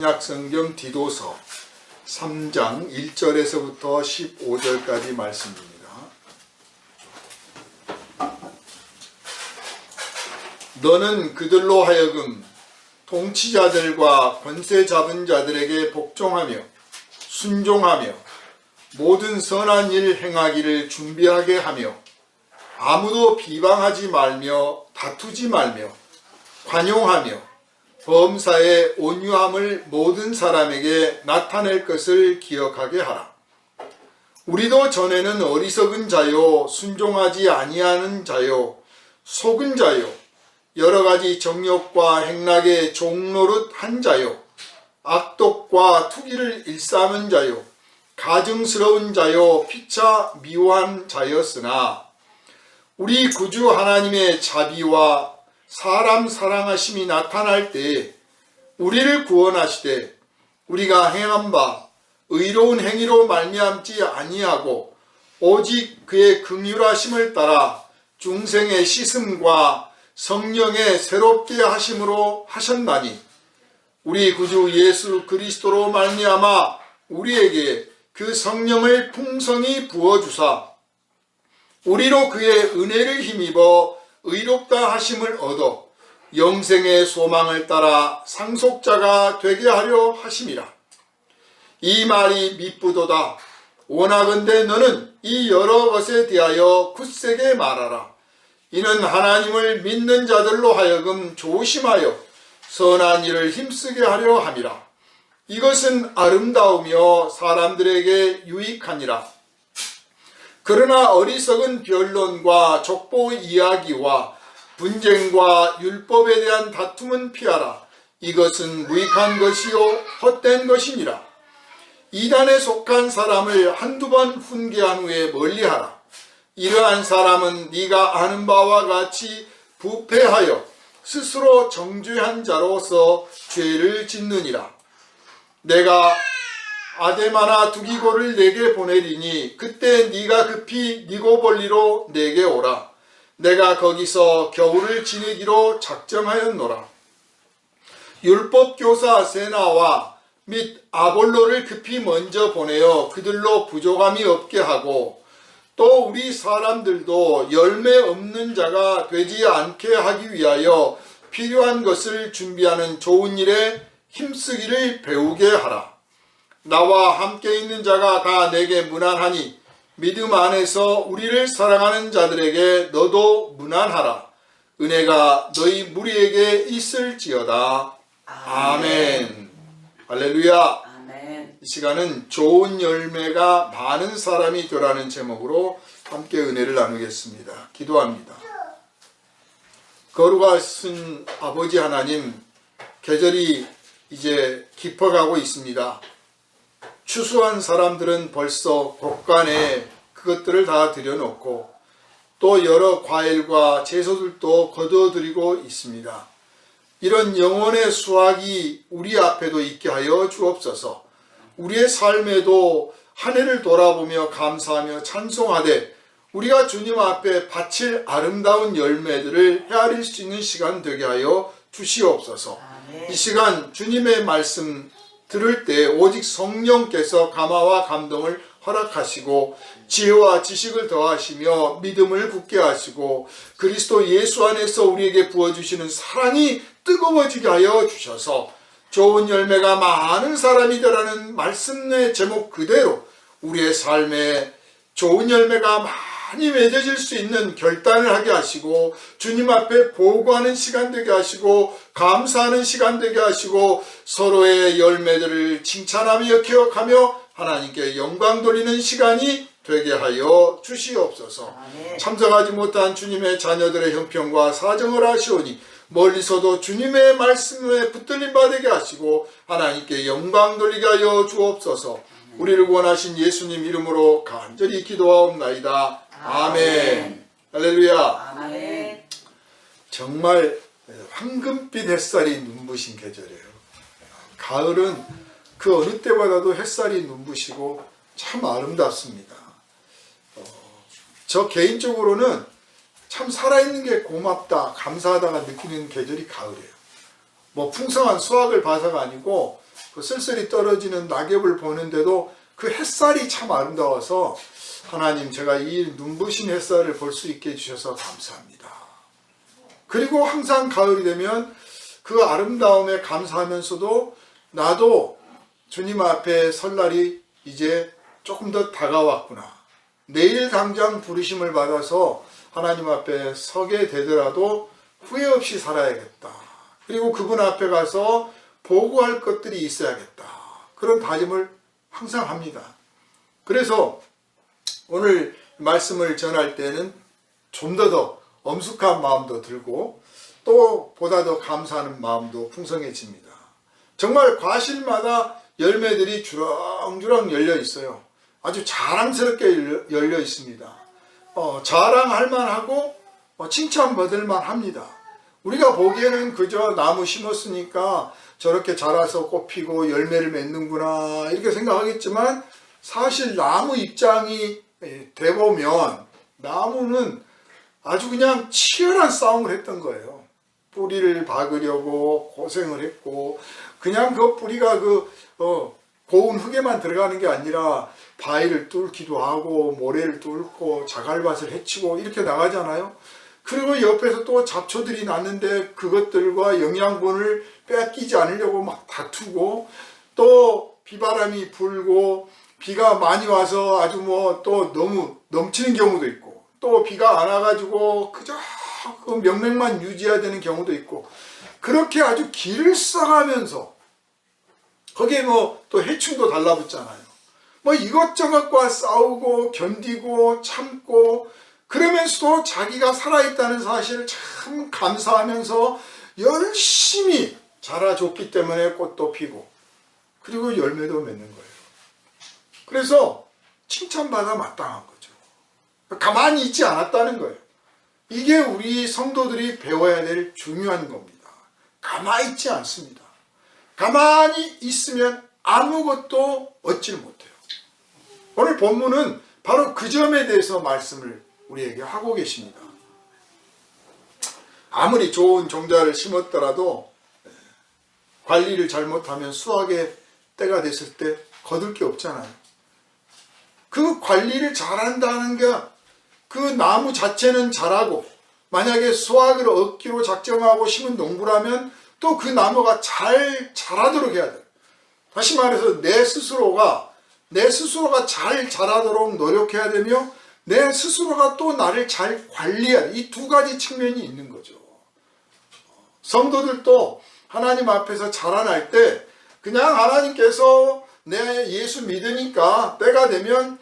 신약성경 디도서 3장 1절에서부터 15절까지 말씀입니다. 너는 그들로 하여금 통치자들과 권세 잡은 자들에게 복종하며 순종하며 모든 선한 일 행하기를 준비하게 하며 아무도 비방하지 말며 다투지 말며 관용하며 범사의 온유함을 모든 사람에게 나타낼 것을 기억하게 하라. 우리도 전에는 어리석은 자요, 순종하지 아니하는 자요, 속은 자요, 여러 가지 정욕과 행락의 종노릇 한 자요, 악독과 투기를 일삼은 자요, 가증스러운 자요, 피차 미워한 자였으나 우리 구주 하나님의 자비와 사람 사랑하심이 나타날 때에 우리를 구원하시되 우리가 행한 바 의로운 행위로 말미암지 아니하고 오직 그의 긍휼하심을 따라 중생의 씻음과 성령의 새롭게 하심으로 하셨나니 우리 구주 예수 그리스도로 말미암아 우리에게 그 성령을 풍성히 부어주사 우리로 그의 은혜를 힘입어 의롭다 하심을 얻어 영생의 소망을 따라 상속자가 되게 하려 하심이라. 이 말이 미쁘도다. 원하건대 너는 이 여러 것에 대하여 굳세게 말하라. 이는 하나님을 믿는 자들로 하여금 조심하여 선한 일을 힘쓰게 하려 함이라. 이것은 아름다우며 사람들에게 유익하니라. 그러나 어리석은 변론과 족보 이야기와 분쟁과 율법에 대한 다툼은 피하라. 이것은 무익한 것이요 헛된 것이니라. 이단에 속한 사람을 한두 번 훈계한 후에 멀리하라. 이러한 사람은 네가 아는 바와 같이 부패하여 스스로 정죄한 자로서 죄를 짓느니라. 내가 아데마나 두기고를 내게 보내리니 그때 네가 급히 니고볼리로 내게 오라. 내가 거기서 겨울을 지내기로 작정하였노라. 율법교사 세나와 및 아볼로를 급히 먼저 보내어 그들로 부족함이 없게 하고 또 우리 사람들도 열매 없는 자가 되지 않게 하기 위하여 필요한 것을 준비하는 좋은 일에 힘쓰기를 배우게 하라. 나와 함께 있는 자가 다 내게 무난하니 믿음 안에서 우리를 사랑하는 자들에게 너도 무난하라. 은혜가 너희 무리에게 있을지어다. 아멘. 할렐루야. 아멘. 이 시간은 좋은 열매가 많은 사람이 되라는 제목으로 함께 은혜를 나누겠습니다. 기도합니다. 거룩하신 아버지 하나님, 계절이 이제 깊어가고 있습니다. 추수한 사람들은 벌써 곳간에 그것들을 다 들여놓고 또 여러 과일과 채소들도 거두어들이고 있습니다. 이런 영혼의 수확이 우리 앞에도 있게 하여 주옵소서. 우리의 삶에도 한 해를 돌아보며 감사하며 찬송하되 우리가 주님 앞에 바칠 아름다운 열매들을 헤아릴 수 있는 시간 되게 하여 주시옵소서. 이 시간 주님의 말씀 들을 때 오직 성령께서 감화와 감동을 허락하시고 지혜와 지식을 더하시며 믿음을 굳게 하시고 그리스도 예수 안에서 우리에게 부어주시는 사랑이 뜨거워지게 하여 주셔서 좋은 열매가 많은 사람이 되라는 말씀의 제목 그대로 우리의 삶에 좋은 열매가 많이 맺어질 수 있는 결단을 하게 하시고 주님 앞에 보고하는 시간 되게 하시고 감사하는 시간 되게 하시고 서로의 열매들을 칭찬하며 기억하며 하나님께 영광 돌리는 시간이 되게 하여 주시옵소서. 아멘. 참석하지 못한 주님의 자녀들의 형편과 사정을 아시오니 멀리서도 주님의 말씀에 붙들림 받게 하시고 하나님께 영광 돌리게 하여 주옵소서. 우리를 원하신 예수님 이름으로 간절히 기도하옵나이다. 아멘. 할렐루야. 아멘. 정말 황금빛 햇살이 눈부신 계절이에요. 가을은 그 어느 때보다도 햇살이 눈부시고 참 아름답습니다. 저 개인적으로는 참 살아있는 게 고맙다, 감사하다가 느끼는 계절이 가을이에요. 뭐 풍성한 수확을 봐서가 아니고 그 쓸쓸히 떨어지는 낙엽을 보는데도 그 햇살이 참 아름다워서 하나님, 제가 이 눈부신 햇살을 볼 수 있게 해주셔서 감사합니다. 그리고 항상 가을이 되면 그 아름다움에 감사하면서도 나도 주님 앞에 설 날이 이제 조금 더 다가왔구나. 내일 당장 부르심을 받아서 하나님 앞에 서게 되더라도 후회 없이 살아야겠다. 그리고 그분 앞에 가서 보고할 것들이 있어야겠다. 그런 다짐을 항상 합니다. 그래서 오늘 말씀을 전할 때는 좀 더 엄숙한 마음도 들고 또 보다 더 감사하는 마음도 풍성해집니다. 정말 과실마다 열매들이 주렁주렁 열려 있어요. 아주 자랑스럽게 열려 있습니다. 자랑할 만하고 칭찬받을 만합니다. 우리가 보기에는 그저 나무 심었으니까 저렇게 자라서 꽃 피고 열매를 맺는구나 이렇게 생각하겠지만, 사실 나무 입장이 돼보면 나무는 아주 그냥 치열한 싸움을 했던 거예요. 뿌리를 박으려고 고생을 했고, 그냥 그 뿌리가 고운 흙에만 들어가는 게 아니라 바위를 뚫기도 하고 모래를 뚫고 자갈밭을 헤치고 이렇게 나가잖아요. 그리고 옆에서 또 잡초들이 났는데 그것들과 영양분을 뺏기지 않으려고 막 다투고, 또 비바람이 불고 비가 많이 와서 아주 또 너무 넘치는 경우도 있고, 또 비가 안 와가지고 그저 그 명맥만 유지해야 되는 경우도 있고, 그렇게 아주 길을 써가면서 거기에 또 해충도 달라붙잖아요. 이것저것과 싸우고 견디고 참고, 그러면서도 자기가 살아있다는 사실을 참 감사하면서 열심히 자라줬기 때문에 꽃도 피고 그리고 열매도 맺는 거예요. 그래서 칭찬받아 마땅한 거죠. 가만히 있지 않았다는 거예요. 이게 우리 성도들이 배워야 될 중요한 겁니다. 가만히 있지 않습니다. 가만히 있으면 아무것도 얻질 못해요. 오늘 본문은 바로 그 점에 대해서 말씀을 우리에게 하고 계십니다. 아무리 좋은 종자를 심었더라도 관리를 잘못하면 수확의 때가 됐을 때 거둘 게 없잖아요. 그 관리를 잘한다는 게 그 나무 자체는 자라고, 만약에 수확을 얻기로 작정하고 심은 농부라면 또 그 나무가 잘 자라도록 해야 돼요. 다시 말해서 내 스스로가 잘 자라도록 노력해야 되며, 내 스스로가 또 나를 잘 관리해야 돼. 이 두 가지 측면이 있는 거죠. 성도들도 하나님 앞에서 자라날 때 그냥 하나님께서 내 예수 믿으니까 때가 되면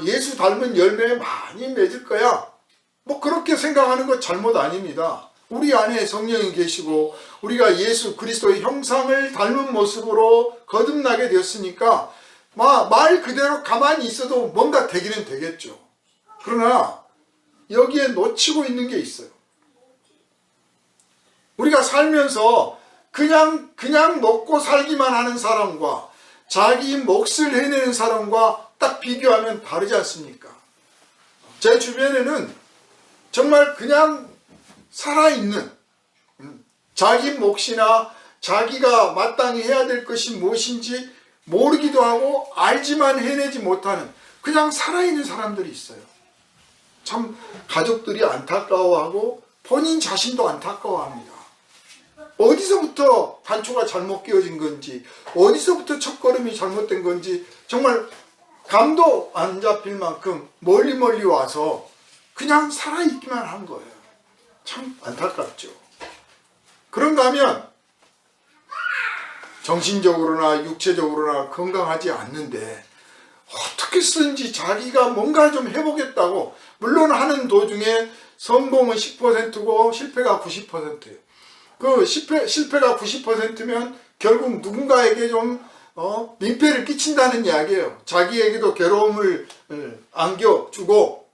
예수 닮은 열매 많이 맺을 거야, 그렇게 생각하는 거 잘못 아닙니다. 우리 안에 성령이 계시고 우리가 예수 그리스도의 형상을 닮은 모습으로 거듭나게 되었으니까 말 그대로 가만히 있어도 뭔가 되기는 되겠죠. 그러나 여기에 놓치고 있는 게 있어요. 우리가 살면서 그냥 먹고 살기만 하는 사람과 자기 몫을 해내는 사람과 딱 비교하면 다르지 않습니까? 제 주변에는 정말 그냥 살아있는, 자기 몫이나 자기가 마땅히 해야 될 것이 무엇인지 모르기도 하고 알지만 해내지 못하는 그냥 살아있는 사람들이 있어요. 참 가족들이 안타까워하고 본인 자신도 안타까워합니다. 어디서부터 단초가 잘못 끼워진 건지, 어디서부터 첫걸음이 잘못된 건지 정말 감도 안 잡힐 만큼 멀리 와서 그냥 살아있기만 한 거예요. 참 안타깝죠. 그런가 하면 정신적으로나 육체적으로나 건강하지 않는데 어떻게 쓰든지 자기가 뭔가 좀 해보겠다고, 물론 하는 도중에 성공은 10%고 실패가 90%예요. 그 실패가 90%면 결국 누군가에게 좀 민폐를 끼친다는 이야기예요. 자기에게도 괴로움을 안겨주고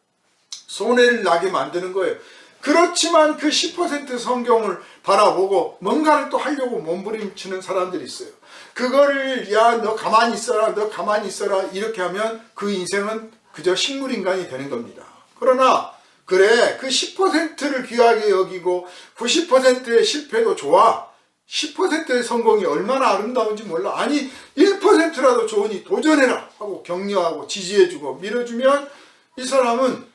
손해를 나게 만드는 거예요. 그렇지만 그 10% 성경을 바라보고 뭔가를 또 하려고 몸부림치는 사람들이 있어요. 그거를 너 가만히 있어라, 너 가만히 있어라 이렇게 하면 그 인생은 그저 식물인간이 되는 겁니다. 그러나 그래, 그 10%를 귀하게 여기고 90%의 실패도 좋아, 10%의 성공이 얼마나 아름다운지 몰라. 아니 1%라도 좋으니 도전해라 하고 격려하고 지지해주고 밀어주면 이 사람은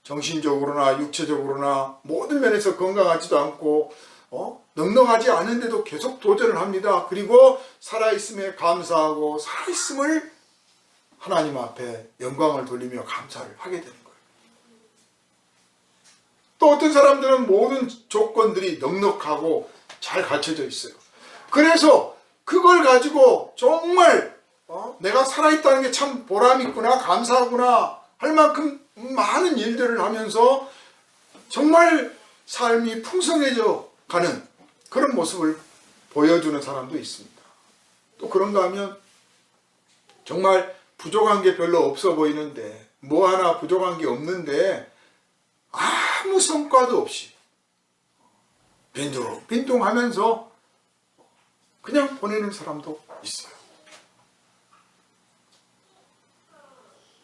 정신적으로나 육체적으로나 모든 면에서 건강하지도 않고 넉넉하지 않은데도 계속 도전을 합니다. 그리고 살아있음에 감사하고 살아있음을 하나님 앞에 영광을 돌리며 감사를 하게 되는 거예요. 또 어떤 사람들은 모든 조건들이 넉넉하고 잘 갖춰져 있어요. 그래서 그걸 가지고 정말 내가 살아있다는 게 참 보람있구나 감사하구나 할 만큼 많은 일들을 하면서 정말 삶이 풍성해져 가는 그런 모습을 보여주는 사람도 있습니다. 또 그런가 하면 정말 부족한 게 별로 없어 보이는데 뭐 하나 부족한 게 없는데 아무 성과도 없이 빈둥빈둥하면서 그냥 보내는 사람도 있어요.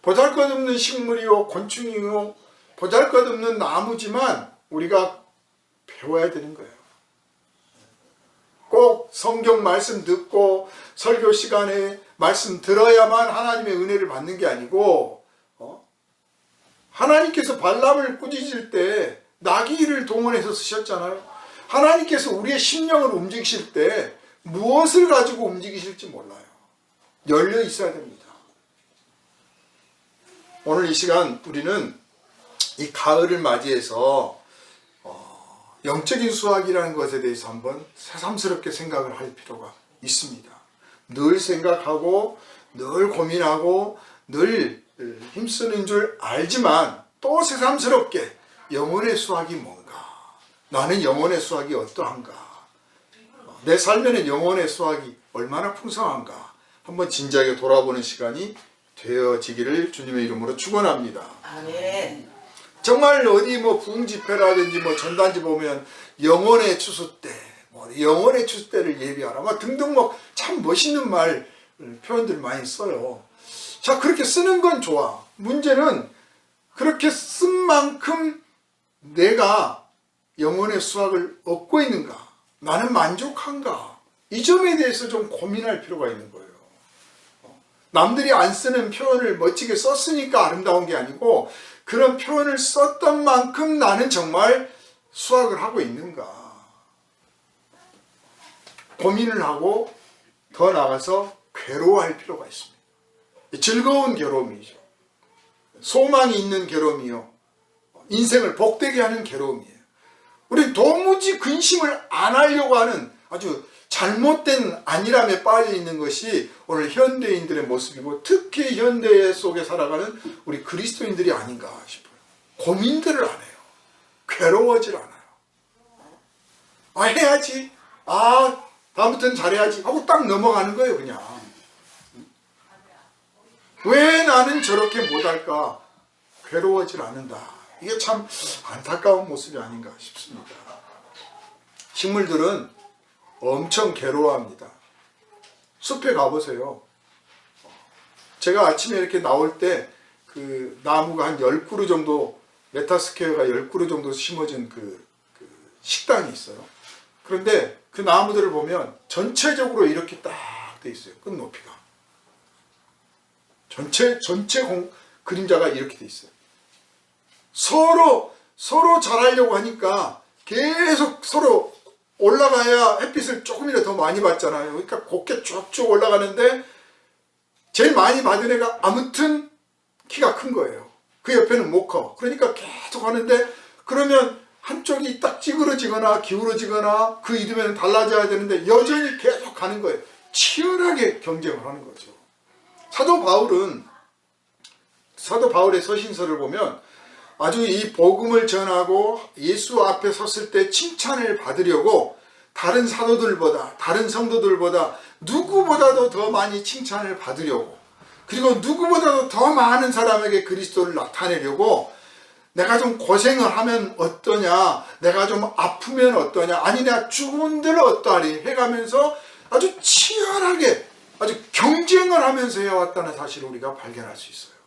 보잘것없는 식물이요 곤충이요 보잘것없는 나무지만 우리가 배워야 되는 거예요. 꼭 성경 말씀 듣고 설교 시간에 말씀 들어야만 하나님의 은혜를 받는 게 아니고 하나님께서 발람을 꾸짖을 때 나귀를 동원해서 쓰셨잖아요. 하나님께서 우리의 심령을 움직이실 때 무엇을 가지고 움직이실지 몰라요. 열려 있어야 됩니다. 오늘 이 시간 우리는 이 가을을 맞이해서 영적인 수학이라는 것에 대해서 한번 새삼스럽게 생각을 할 필요가 있습니다. 늘 생각하고 늘 고민하고 늘 힘쓰는 줄 알지만 또 새삼스럽게 영혼의 수학이 뭔가, 나는 영혼의 수학이 어떠한가, 내 삶에는 영혼의 수학이 얼마나 풍성한가 한번 진지하게 돌아보는 시간이 되어지기를 주님의 이름으로 축원합니다. 아멘. 정말 어디 뭐 부흥집회라든지 뭐 전단지 보면 영혼의 추수 때, 뭐 영혼의 추수 때를 예비하라, 뭐 등등 뭐 참 멋있는 말 표현들 많이 써요. 자, 그렇게 쓰는 건 좋아. 문제는 그렇게 쓴 만큼 내가 영혼의 수확을 얻고 있는가, 나는 만족한가, 이 점에 대해서 좀 고민할 필요가 있는 거예요. 남들이 안 쓰는 표현을 멋지게 썼으니까 아름다운 게 아니고 그런 표현을 썼던 만큼 나는 정말 수확을 하고 있는가 고민을 하고 더 나아가서 괴로워할 필요가 있습니다. 즐거운 괴로움이죠. 소망이 있는 괴로움이요, 인생을 복되게 하는 괴로움이에요. 우리 도무지 근심을 안 하려고 하는 아주 잘못된 안일함에 빠져 있는 것이 오늘 현대인들의 모습이고 특히 현대 속에 살아가는 우리 그리스도인들이 아닌가 싶어요. 고민들을 안 해요. 괴로워질 않아요. 해야지, 다음부터는 잘해야지 하고 딱 넘어가는 거예요. 그냥 왜 나는 저렇게 못할까, 괴로워질 않는다. 이게 참 안타까운 모습이 아닌가 싶습니다. 식물들은 엄청 괴로워합니다. 숲에 가보세요. 제가 아침에 이렇게 나올 때 그 나무가 한 10그루 정도, 메타스퀘어가 10그루 정도 심어진 그 식당이 있어요. 그런데 그 나무들을 보면 전체적으로 이렇게 딱 돼 있어요. 끝높이가. 전체 그림자가 이렇게 돼 있어요. 서로 잘하려고 하니까 계속 서로 올라가야 햇빛을 조금이라도 더 많이 받잖아요. 그러니까 곱게 쭉쭉 올라가는데 제일 많이 받은 애가 아무튼 키가 큰 거예요. 그 옆에는 못 커. 그러니까 계속 하는데, 그러면 한쪽이 딱 찌그러지거나 기울어지거나 그 이듬해는 달라져야 되는데 여전히 계속 가는 거예요. 치열하게 경쟁을 하는 거죠. 사도 바울의 서신서를 보면 아주 이 복음을 전하고 예수 앞에 섰을 때 칭찬을 받으려고 다른 사도들보다, 다른 성도들보다 누구보다도 더 많이 칭찬을 받으려고, 그리고 누구보다도 더 많은 사람에게 그리스도를 나타내려고 내가 좀 고생을 하면 어떠냐, 내가 좀 아프면 어떠냐, 아니 내가 죽은들 어떠하리 해가면서 아주 치열하게 아주 경쟁을 하면서 해왔다는 사실을 우리가 발견할 수 있어요.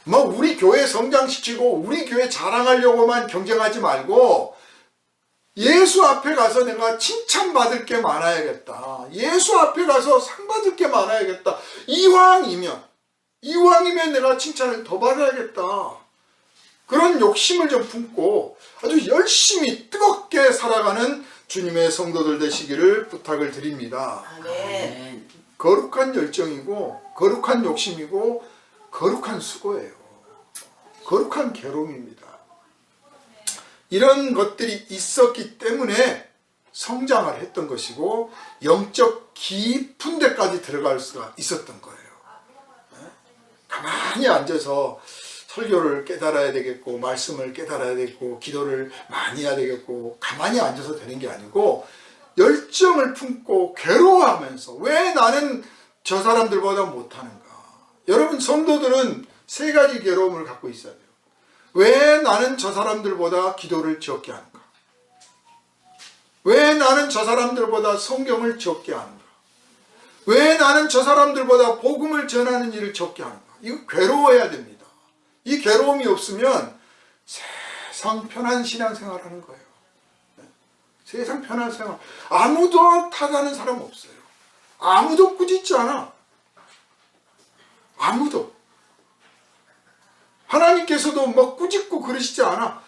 뭐 우리 교회 성장시키고 우리 교회 자랑하려고만 경쟁하지 말고 예수 앞에 가서 내가 칭찬받을 게 많아야겠다. 예수 앞에 가서 상 받을 게 많아야겠다. 이왕이면 내가 칭찬을 더 받아야겠다. 그런 욕심을 좀 품고 아주 열심히 뜨겁게 살아가는 주님의 성도들 되시기를 부탁을 드립니다. 아멘. 거룩한 열정이고 거룩한 욕심이고 거룩한 수고예요. 거룩한 괴로움입니다. 이런 것들이 있었기 때문에 성장을 했던 것이고 영적 깊은 데까지 들어갈 수가 있었던 거예요. 가만히 앉아서 설교를 깨달아야 되겠고 말씀을 깨달아야 되겠고 기도를 많이 해야 되겠고 가만히 앉아서 되는 게 아니고 열정을 품고 괴로워하면서 왜 나는 저 사람들보다 못하는가. 여러분 성도들은 세 가지 괴로움을 갖고 있어야 돼요. 왜 나는 저 사람들보다 기도를 적게 하는가? 왜 나는 저 사람들보다 성경을 적게 하는가? 왜 나는 저 사람들보다 복음을 전하는 일을 적게 하는가? 이거 괴로워해야 됩니다. 이 괴로움이 없으면 세상 편한 신앙생활 하는 거예요. 세상 편한 생활. 아무도 탓하는 사람 없어요. 아무도 꾸짖지 않아. 아무도. 하나님께서도 뭐 꾸짖고 그러시지 않아.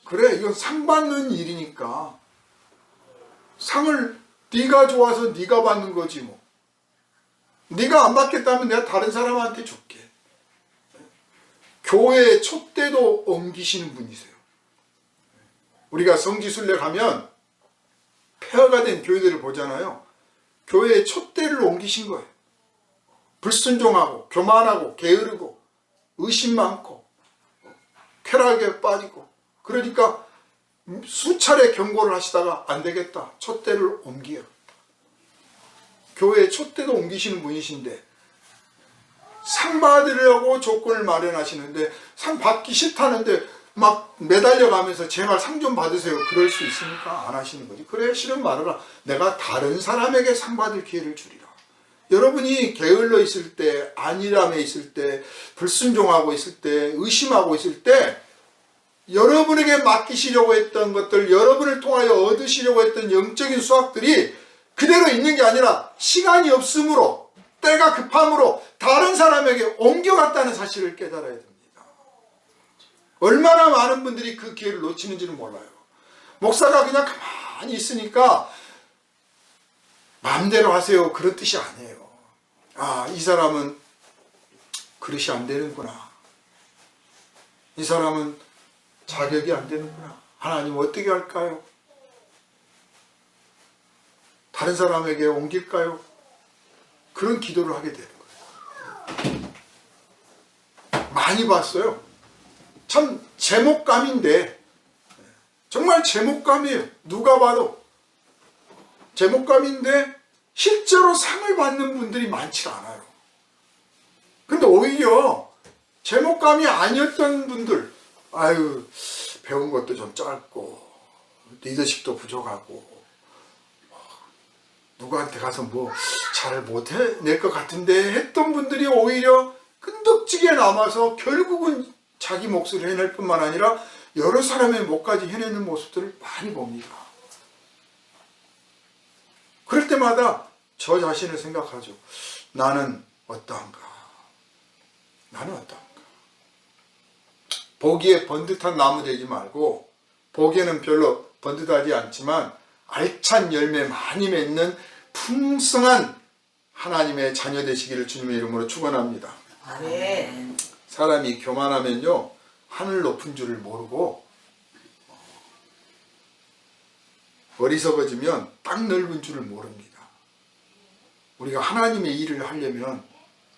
그래, 이건 상 받는 일이니까 상을 네가 좋아서 네가 받는 거지 뭐. 네가 안 받겠다면 내가 다른 사람한테 줄게. 교회의 촛대도 옮기시는 분이세요. 우리가 성지순례 가면 폐허가 된 교회들을 보잖아요. 교회의 촛대를 옮기신 거예요. 불순종하고 교만하고 게으르고 의심 많고 쾌락에 빠지고 그러니까 수차례 경고를 하시다가 안 되겠다. 촛대를 옮겨. 교회의 촛대도 옮기시는 분이신데 상 받으려고 조건을 마련하시는데 상 받기 싫다는데 막 매달려가면서 제발 상 좀 받으세요. 그럴 수 있습니까? 안 하시는 거지. 그래, 싫은 말하라. 내가 다른 사람에게 상 받을 기회를 주리라. 여러분이 게을러 있을 때, 안일함에 있을 때, 불순종하고 있을 때, 의심하고 있을 때 여러분에게 맡기시려고 했던 것들, 여러분을 통하여 얻으시려고 했던 영적인 수확들이 그대로 있는 게 아니라 시간이 없으므로, 때가 급함으로 다른 사람에게 옮겨갔다는 사실을 깨달아야 됩니다. 얼마나 많은 분들이 그 기회를 놓치는지는 몰라요. 목사가 그냥 가만히 있으니까 마음대로 하세요. 그런 뜻이 아니에요. 아, 이 사람은 그릇이 안 되는구나. 이 사람은 자격이 안 되는구나. 하나님 어떻게 할까요? 다른 사람에게 옮길까요? 그런 기도를 하게 되는 거예요. 많이 봤어요. 참 제목감인데 정말 제목감이에요. 누가 봐도 제목감인데 실제로 상을 받는 분들이 많지 않아요. 근데 오히려 제목감이 아니었던 분들, 아유, 배운 것도 좀 짧고 리더십도 부족하고 누구한테 가서 뭐 잘 못해낼 것 같은데 했던 분들이 오히려 끈덕지게 남아서 결국은 자기 몫을 해낼 뿐만 아니라 여러 사람의 몫까지 해내는 모습들을 많이 봅니다. 그럴 때마다 저 자신을 생각하죠. 나는 어떠한가? 나는 어떠한가? 보기에 번듯한 나무 되지 말고, 보기에는 별로 번듯하지 않지만 알찬 열매 많이 맺는 풍성한 하나님의 자녀 되시기를 주님의 이름으로 축원합니다. 아멘. 사람이 교만하면요, 하늘 높은 줄을 모르고 어리석어지면 땅 넓은 줄을 모릅니다. 우리가 하나님의 일을 하려면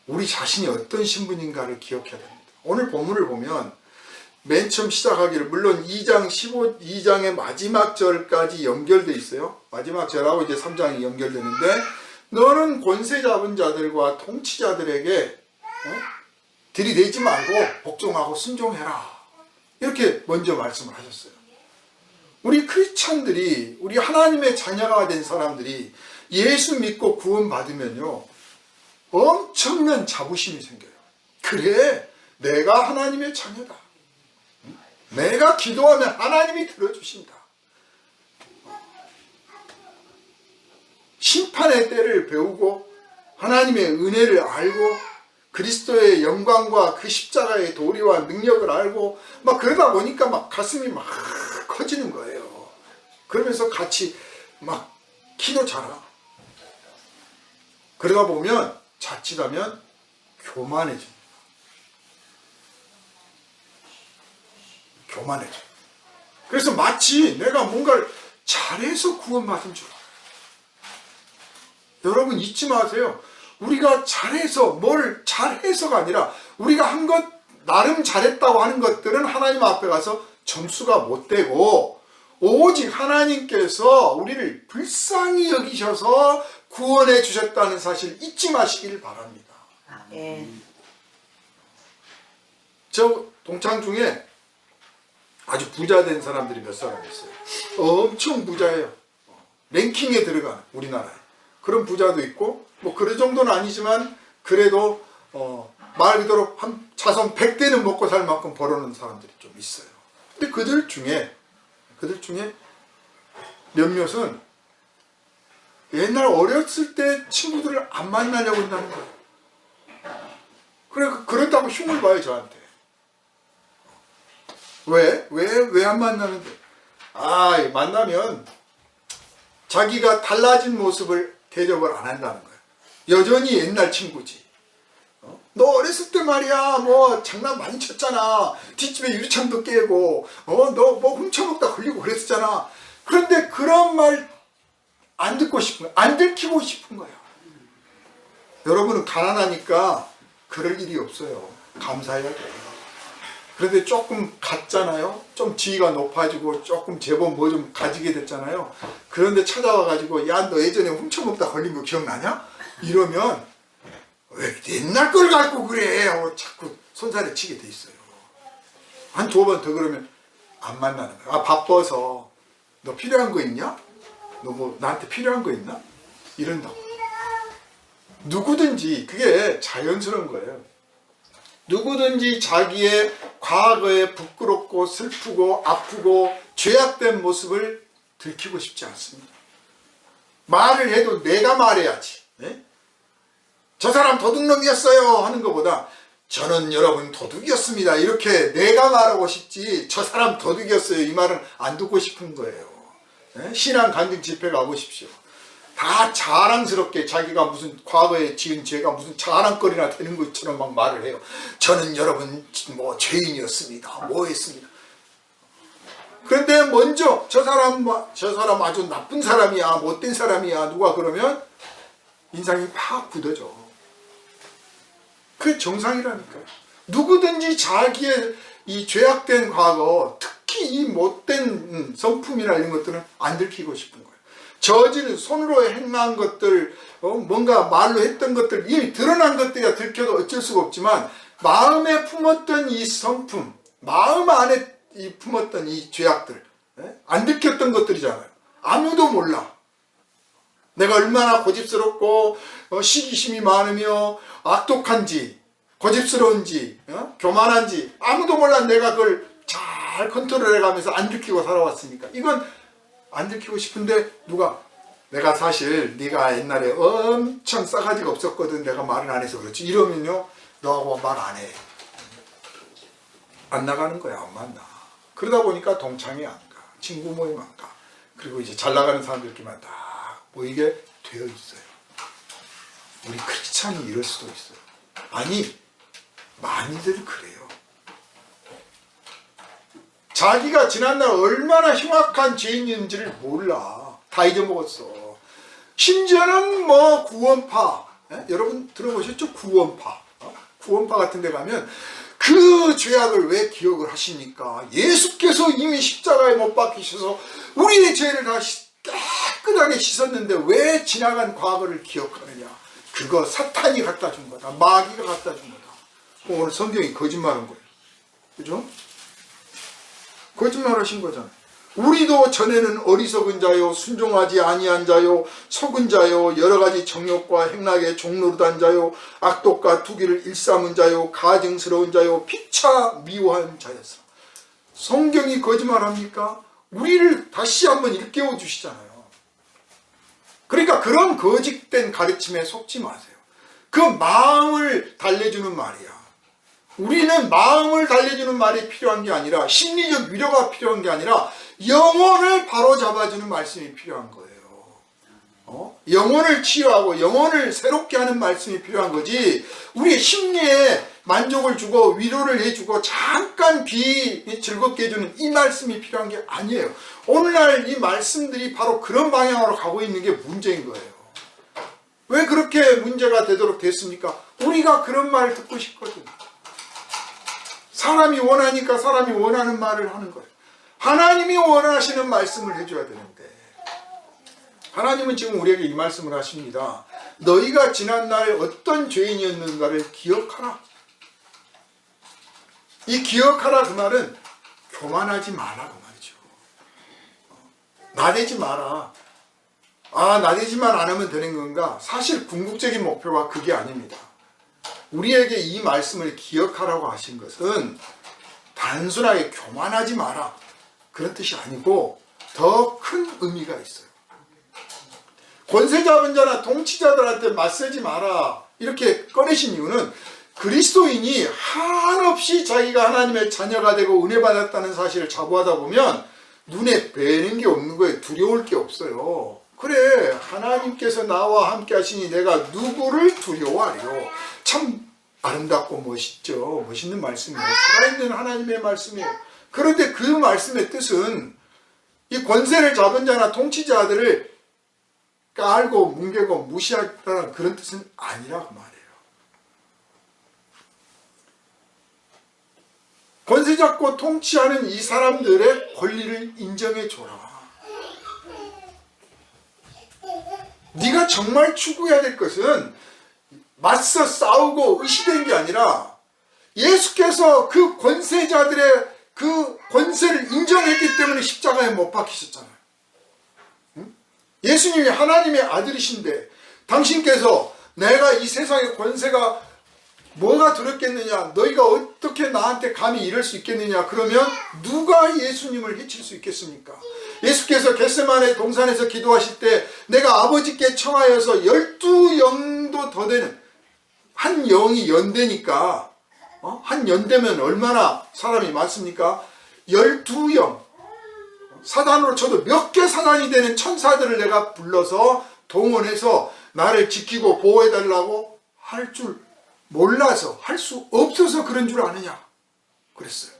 우리 자신이 어떤 신분인가를 기억해야 됩니다. 오늘 본문을 보면 맨 처음 시작하기를, 물론 2장의 마지막 절까지 연결되어 있어요. 마지막 절하고 이제 3장이 연결되는데, 너는 권세 잡은 자들과 통치자들에게 들이대지 말고 복종하고 순종해라. 이렇게 먼저 말씀을 하셨어요. 우리 크리스찬들이, 우리 하나님의 자녀가 된 사람들이 예수 믿고 구원받으면요, 엄청난 자부심이 생겨요. 그래, 내가 하나님의 자녀다. 내가 기도하면 하나님이 들어주신다. 심판의 때를 배우고 하나님의 은혜를 알고 그리스도의 영광과 그 십자가의 도리와 능력을 알고 막 그러다 보니까 막 가슴이 막 커지는 거예요. 그러면서 같이 막 키도 자라. 그러다 보면 자칫하면 교만해집니다. 교만해져. 그래서 마치 내가 뭔가를 잘해서 구원받은 줄 알아요. 여러분 잊지 마세요. 우리가 잘해서 뭘 잘해서가 아니라 우리가 한 것 나름 잘했다고 하는 것들은 하나님 앞에 가서 점수가 못 되고 오직 하나님께서 우리를 불쌍히 여기셔서 구원해 주셨다는 사실 잊지 마시길 바랍니다. 아멘. 저 동창 중에 아주 부자 된 사람들이 몇 사람 있어요. 엄청 부자예요. 랭킹에 들어가는 우리나라에. 그런 부자도 있고 뭐 그런 정도는 아니지만 그래도 말 그대로 한 자손 100대는 먹고 살 만큼 벌어놓은 사람들이 좀 있어요. 근데 그들 중에 몇몇은 옛날 어렸을 때 친구들을 안 만나려고 한다는 거예요. 그래 그렇다고 흉을 봐요 저한테. 왜 안 만나는데? 만나면 자기가 달라진 모습을 대접을 안 한다는 거예요. 여전히 옛날 친구지. 너 어렸을 때 말이야 뭐 장난 많이 쳤잖아. 뒷집에 유리창도 깨고 너 뭐 훔쳐먹다 걸리고 그랬었잖아. 그런데 그런 말 안 듣고 싶은 거야. 안 들키고 싶은 거야. 여러분은 가난하니까 그럴 일이 없어요. 감사해야 돼요. 그런데 조금 갔잖아요. 좀 지위가 높아지고 조금 제법 뭐 좀 가지게 됐잖아요. 그런데 찾아와가지고 야 너 예전에 훔쳐먹다 걸린 거 기억나냐? 이러면 왜 옛날 걸 갖고 그래? 자꾸 손살에 치게 돼 있어요. 한 두 번 더 그러면 안 만나는 거야. 바빠서 너 필요한 거 있냐? 너 뭐 나한테 필요한 거 있나? 이런다고. 누구든지 그게 자연스러운 거예요. 누구든지 자기의 과거에 부끄럽고 슬프고 아프고 죄악된 모습을 들키고 싶지 않습니다. 말을 해도 내가 말해야지. 네? 저 사람 도둑놈이었어요 하는 것보다 저는 여러분 도둑이었습니다 이렇게 내가 말하고 싶지 저 사람 도둑이었어요 이 말은 안 듣고 싶은 거예요. 네? 신앙 간증 집회 가보십시오. 다 자랑스럽게 자기가 무슨 과거에 지은 죄가 무슨 자랑거리나 되는 것처럼 막 말을 해요. 저는 여러분 뭐 죄인이었습니다. 뭐 했습니다. 그런데 먼저 저 사람 아주 나쁜 사람이야 못된 사람이야 누가 그러면 인상이 팍 굳어져. 그게 정상이라니까요. 누구든지 자기의 이 죄악된 과거 특히 이 못된 성품이나 이런 것들은 안 들키고 싶은 거예요. 저지른 손으로 행한 것들 뭔가 말로 했던 것들 이미 드러난 것들이야 들켜도 어쩔 수가 없지만 마음에 품었던 이 성품 마음 안에 품었던 이 죄악들 안 들켰던 것들이잖아요. 아무도 몰라. 내가 얼마나 고집스럽고 시기심이 많으며 악독한지 고집스러운지 교만한지 아무도 몰라. 내가 그걸 잘 컨트롤해가면서 안 들키고 살아왔으니까 이건 안 들키고 싶은데 누가 내가 사실 네가 옛날에 엄청 싸가지가 없었거든 내가 말을 안 해서 그렇지 이러면요 너하고 말 안 해. 안 나가는 거야. 안 만나. 그러다 보니까 동창회 안 가. 친구 모임 안 가. 그리고 이제 잘 나가는 사람들끼리만 다 모이게 되어 있어요. 우리 크리스찬이 이럴 수도 있어요. 아니 많이들 그래요. 자기가 지난날 얼마나 흉악한 죄인인지를 몰라. 다 잊어먹었어. 심지어는 뭐 구원파 여러분 들어보셨죠? 구원파 구원파 같은 데 가면 그 죄악을 왜 기억을 하십니까? 예수께서 이미 십자가에 못 박히셔서 우리의 죄를 다 깨끗하게 씻었는데 왜 지나간 과거를 기억하느냐? 그거 사탄이 갖다 준 거다. 마귀가 갖다 준 거다. 오늘 성경이 거짓말한 거예요. 그죠? 거짓말 하신 거잖아요. 우리도 전에는 어리석은 자요 순종하지 아니한 자요 속은 자요 여러가지 정욕과 행락에 종노릇한 자요 악독과 투기를 일삼은 자요 가증스러운 자요 피차 미워한 자였어. 성경이 거짓말합니까? 우리를 다시 한번 일깨워 주시잖아요. 그러니까 그런 거짓된 가르침에 속지 마세요. 그 마음을 달래주는 말이야. 우리는 마음을 달래주는 말이 필요한 게 아니라, 심리적 위로가 필요한 게 아니라 영혼을 바로잡아주는 말씀이 필요한 거예요. 영혼을 치유하고 영혼을 새롭게 하는 말씀이 필요한 거지, 우리의 심리에 만족을 주고 위로를 해주고 잠깐 즐겁게 해주는 이 말씀이 필요한 게 아니에요. 오늘날 이 말씀들이 바로 그런 방향으로 가고 있는 게 문제인 거예요. 왜 그렇게 문제가 되도록 됐습니까? 우리가 그런 말을 듣고 싶거든. 사람이 원하니까 사람이 원하는 말을 하는 거예요. 하나님이 원하시는 말씀을 해줘야 되는데, 하나님은 지금 우리에게 이 말씀을 하십니다. 너희가 지난날 어떤 죄인이었는가를 기억하라. 이 기억하라 그 말은 교만하지 마라 그 말이죠. 나대지 마라. 나대지만 안 하면 되는 건가? 사실 궁극적인 목표가 그게 아닙니다. 우리에게 이 말씀을 기억하라고 하신 것은 단순하게 교만하지 마라 그런 뜻이 아니고 더 큰 의미가 있어요. 권세 잡은 자나 통치자들한테 맞서지 마라 이렇게 꺼내신 이유는, 그리스도인이 한없이 자기가 하나님의 자녀가 되고 은혜 받았다는 사실을 자부하다 보면 눈에 뵈는 게 없는 거예요. 두려울 게 없어요. 그래, 하나님께서 나와 함께 하시니 내가 누구를 두려워하리요. 참 아름답고 멋있죠. 멋있는 말씀이에요. 살아있는 하나님의 말씀이에요. 그런데 그 말씀의 뜻은 이 권세를 잡은 자나 통치자들을 깔고 뭉개고 무시하다는 그런 뜻은 아니라고 말해요. 권세 잡고 통치하는 이 사람들의 권리를 인정해 줘라. 네가 정말 추구해야 될 것은 맞서 싸우고 의시된 게 아니라, 예수께서 그 권세자들의 그 권세를 인정했기 때문에 십자가에 못 박히셨잖아요. 예수님이 하나님의 아들이신데 당신께서 내가 이 세상의 권세가 뭐가 들었겠느냐, 너희가 어떻게 나한테 감히 이럴 수 있겠느냐, 그러면 누가 예수님을 해칠 수 있겠습니까? 예수께서 겟세마네 동산에서 기도하실 때 내가 아버지께 청하여서 12영도 더 되는, 한 영이 연대니까 한 연대면 얼마나 사람이 많습니까? 12영, 사단으로 쳐도 몇 개 사단이 되는 천사들을 내가 불러서 동원해서 나를 지키고 보호해달라고 할 줄 몰라서, 할 수 없어서 그런 줄 아느냐 그랬어요.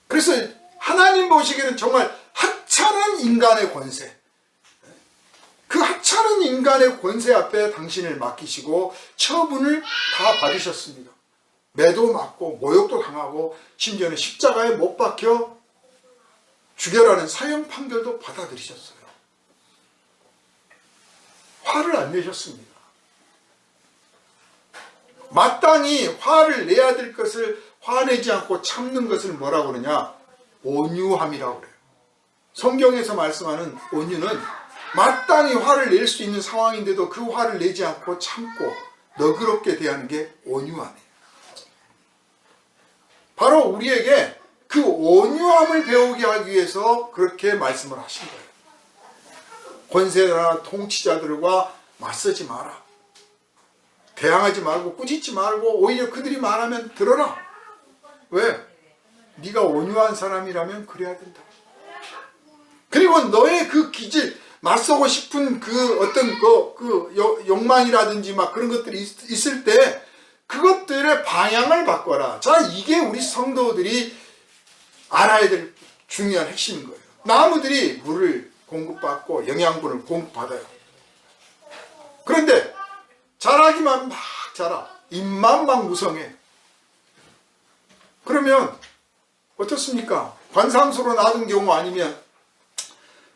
그래서 하나님 보시기에는 정말 하찮은 인간의 권세, 그 하찮은 인간의 권세 앞에 당신을 맡기시고 처분을 다 받으셨습니다. 매도 맞고 모욕도 당하고 심지어는 십자가에 못 박혀 죽여라는 사형 판결도 받아들이셨어요. 화를 안 내셨습니다. 마땅히 화를 내야 될 것을 화내지 않고 참는 것을 뭐라고 그러냐? 온유함이라고 그래요. 성경에서 말씀하는 온유는 마땅히 화를 낼 수 있는 상황인데도 그 화를 내지 않고 참고 너그럽게 대하는 게 온유함이에요. 바로 우리에게 그 온유함을 배우게 하기 위해서 그렇게 말씀을 하신 거예요. 권세나 통치자들과 맞서지 마라. 대항하지 말고 꾸짖지 말고 오히려 그들이 말하면 들어라. 왜? 네가 온유한 사람이라면 그래야 된다. 그리고 너의 그 기질, 맞서고 싶은 그 어떤 욕망이라든지 막 그런 것들이 있을 때 그것들의 방향을 바꿔라. 자, 이게 우리 성도들이 알아야 될 중요한 핵심인 거예요. 나무들이 물을 공급받고 영양분을 공급받아요. 그런데 자라기만 막 자라. 잎만 막 무성해. 그러면 어떻습니까? 관상소로 놔둔 경우 아니면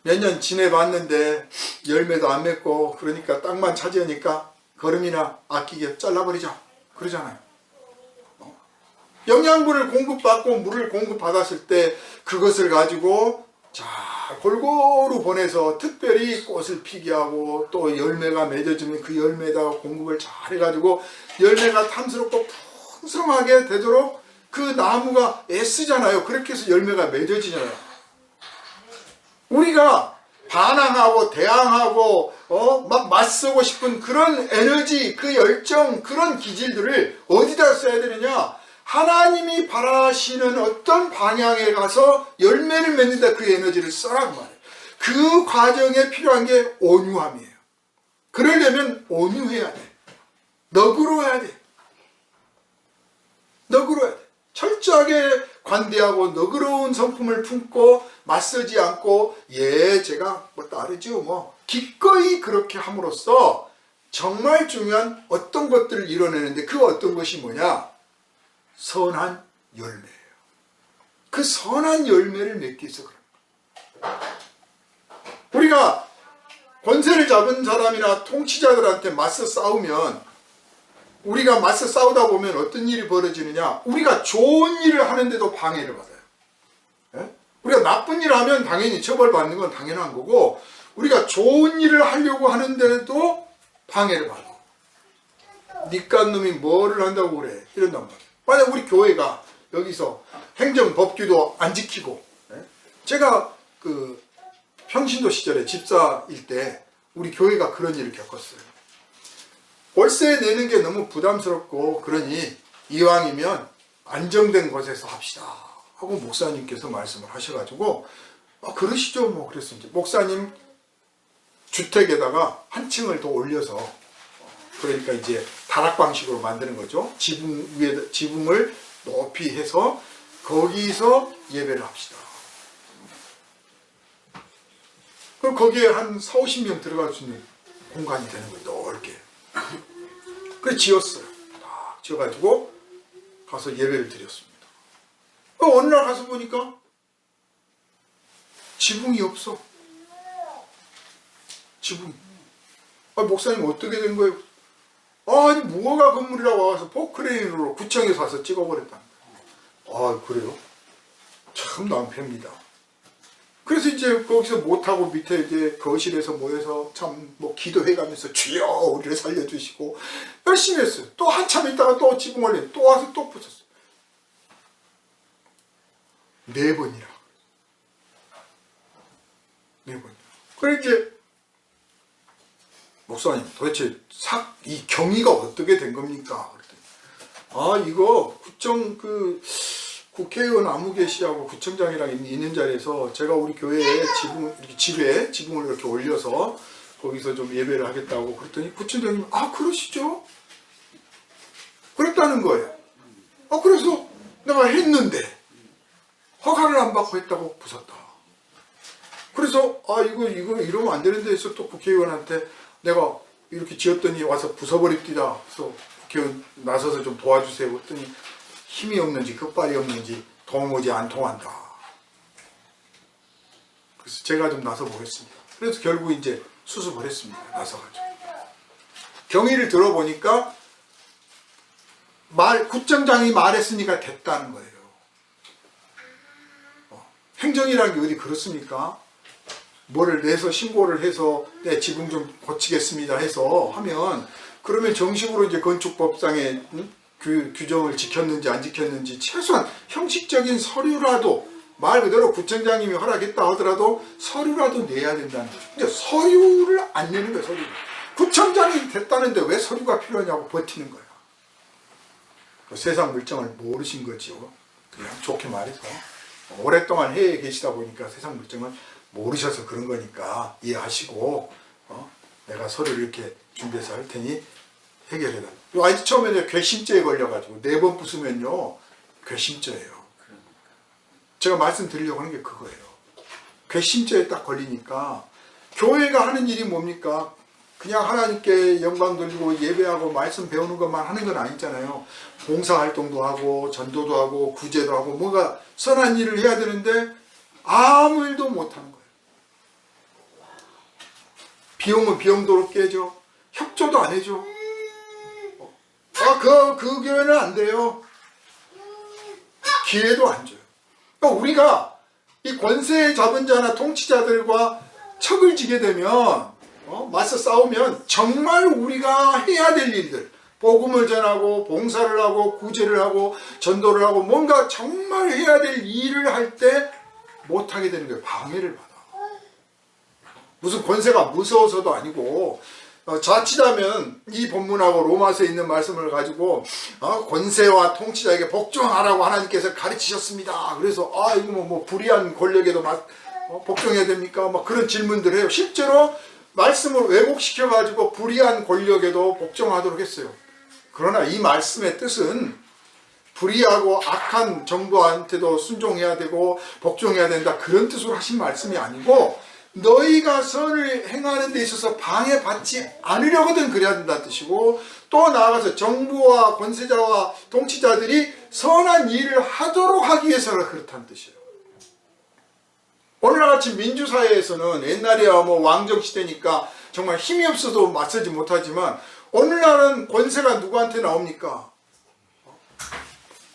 몇 년 지내봤는데 열매도 안 맺고 그러니까 땅만 차지하니까 거름이나 아끼게 잘라버리자 그러잖아요. 영양분을 공급받고 물을 공급받았을 때 그것을 가지고 자 골고루 보내서 특별히 꽃을 피게 하고 또 열매가 맺어지면 그 열매에다가 공급을 잘 해가지고 열매가 탐스럽고 풍성하게 되도록 그 나무가 애쓰잖아요. 그렇게 해서 열매가 맺어지잖아요. 우리가 반항하고 대항하고 막 맞서고 싶은 그런 에너지, 그 열정, 그런 기질들을 어디다 써야 되느냐? 하나님이 바라시는 어떤 방향에 가서 열매를 맺는다, 그 에너지를 써라고 말해요. 그 과정에 필요한 게 온유함이에요. 그러려면 온유해야 돼. 너그러워야 돼. 너그러워야 돼. 철저하게 관대하고 너그러운 성품을 품고 맞서지 않고 제가 뭐 따르죠 뭐 기꺼이 그렇게 함으로써 정말 중요한 어떤 것들을 이뤄내는데, 그 어떤 것이 뭐냐? 선한 열매예요. 그 선한 열매를 맺기 위해서 그런 거예요. 우리가 권세를 잡은 사람이나 통치자들한테 맞서 싸우면, 우리가 맞서 싸우다 보면 어떤 일이 벌어지느냐? 우리가 좋은 일을 하는데도 방해를 받아요. 예? 우리가 나쁜 일을 하면 당연히 처벌받는 건 당연한 거고, 우리가 좋은 일을 하려고 하는데도 방해를 받아. 니깟 놈이 뭐를 한다고 그래? 이런단 말이에요. 만약 우리 교회가 여기서 행정법규도 안 지키고, 예? 제가 그 평신도 시절에 집사일 때 우리 교회가 그런 일을 겪었어요. 월세 내는 게 너무 부담스럽고 그러니 이왕이면 안정된 곳에서 합시다 하고 목사님께서 말씀을 하셔가지고 그러시죠 뭐. 그래서 이제 목사님 주택에다가 한 층을 더 올려서, 그러니까 이제 다락 방식으로 만드는 거죠. 지붕 위에 지붕을 높이 해서 거기서 예배를 합시다. 그럼 거기에 한 40-50명 들어갈 수 있는 공간이 되는 거예요. 넓게. 그래 지었어요. 딱 지어가지고 가서 예배를 드렸습니다. 어느 날 가서 보니까 지붕이 없어. 지붕이. 목사님 어떻게 된 거예요? 아니 무허가 건물이라고 와서 포크레인으로 구청에서 와서 찍어버렸다. 그래요? 참 낭패입니다. 그래서 이제 거기서 못하고 밑에 이제 거실에서 모여서 참 뭐 기도해가면서 주여 우리를 살려주시고 열심히 했어요. 또 한참 있다가 또 지붕을 내, 또 와서 또 부쉈어요. 4번이라. 4번이라. 그래 이제 목사님 도대체 이 경위가 어떻게 된 겁니까? 그랬더니 이거 구청 국회의원 아무개 씨하고 구청장이랑 있는 자리에서 제가 우리 교회에 지붕을 이렇게 올려서 거기서 좀 예배를 하겠다고 그랬더니 구청장님 그러시죠? 그랬다는 거예요. 그래서 내가 했는데 허가를 안 받고 했다고 부쉈다. 그래서 이거 이러면 안 되는데 해서 또 국회의원한테 내가 이렇게 지었더니 와서 부숴버립디다. 그래서 국회의원 나서서 좀 도와주세요. 그랬더니 힘이 없는지 끝발이 없는지 도무지 안 통한다. 그래서 제가 좀 나서 보겠습니다. 그래서 결국 이제 수습을 했습니다. 나서가지고. 경위를 들어보니까 구청장이 말했으니까 됐다는 거예요. 행정이라는 게 어디 그렇습니까? 뭐를 내서 신고를 해서 지붕 좀 고치겠습니다 해서 하면, 그러면 정식으로 이제 건축법상의 규정을 지켰는지 안 지켰는지 최소한 형식적인 서류라도, 말 그대로 구청장님이 허락했다 하더라도 서류라도 내야 된다는 거죠. 근데 서류를 안 내는 거예요. 서류를. 구청장이 됐다는데 왜 서류가 필요하냐고 버티는 거예요. 세상 물정을 모르신 거죠. 그냥 좋게 말해서. 오랫동안 해외에 계시다 보니까 세상 물정을 모르셔서 그런 거니까 이해하시고 내가 서류를 이렇게 준비해서 할 테니 해결해라. 아직 처음에 괘씸죄에 걸려가지고 4번 부수면요 괘씸죄예요. 제가 말씀드리려고 하는 게 그거예요. 괘씸죄에 딱 걸리니까 교회가 하는 일이 뭡니까? 그냥 하나님께 영광 돌리고 예배하고 말씀 배우는 것만 하는 건 아니잖아요. 봉사활동도 하고 전도도 하고 구제도 하고 뭔가 선한 일을 해야 되는데 아무 일도 못하는 거예요. 비 오면 비용도로 깨져. 협조도 안 해줘. 그 교회는 안 돼요. 기회도 안 줘요. 그러니까 우리가 이 권세 잡은 자나 통치자들과 척을 지게 되면 맞서 싸우면 정말 우리가 해야 될 일들, 복음을 전하고 봉사를 하고 구제를 하고 전도를 하고 뭔가 정말 해야 될 일을 할 때 못하게 되는 거예요. 방해를 받아. 무슨 권세가 무서워서도 아니고 자칫하면 이 본문하고 로마서에 있는 말씀을 가지고 권세와 통치자에게 복종하라고 하나님께서 가르치셨습니다. 그래서 이거 뭐 불의한 권력에도 복종해야 됩니까? 막 그런 질문들을 해요. 실제로 말씀을 왜곡시켜 가지고 불의한 권력에도 복종하도록 했어요. 그러나 이 말씀의 뜻은 불의하고 악한 정부한테도 순종해야 되고 복종해야 된다, 그런 뜻으로 하신 말씀이 아니고 너희가 선을 행하는 데 있어서 방해받지 않으려거든 그래야 된다는 뜻이고, 또 나아가서 정부와 권세자와 통치자들이 선한 일을 하도록 하기 위해서가 그렇다는 뜻이에요. 오늘날같이 민주사회에서는 옛날에야 뭐 왕정시대니까 정말 힘이 없어도 맞서지 못하지만 오늘날은 권세가 누구한테 나옵니까?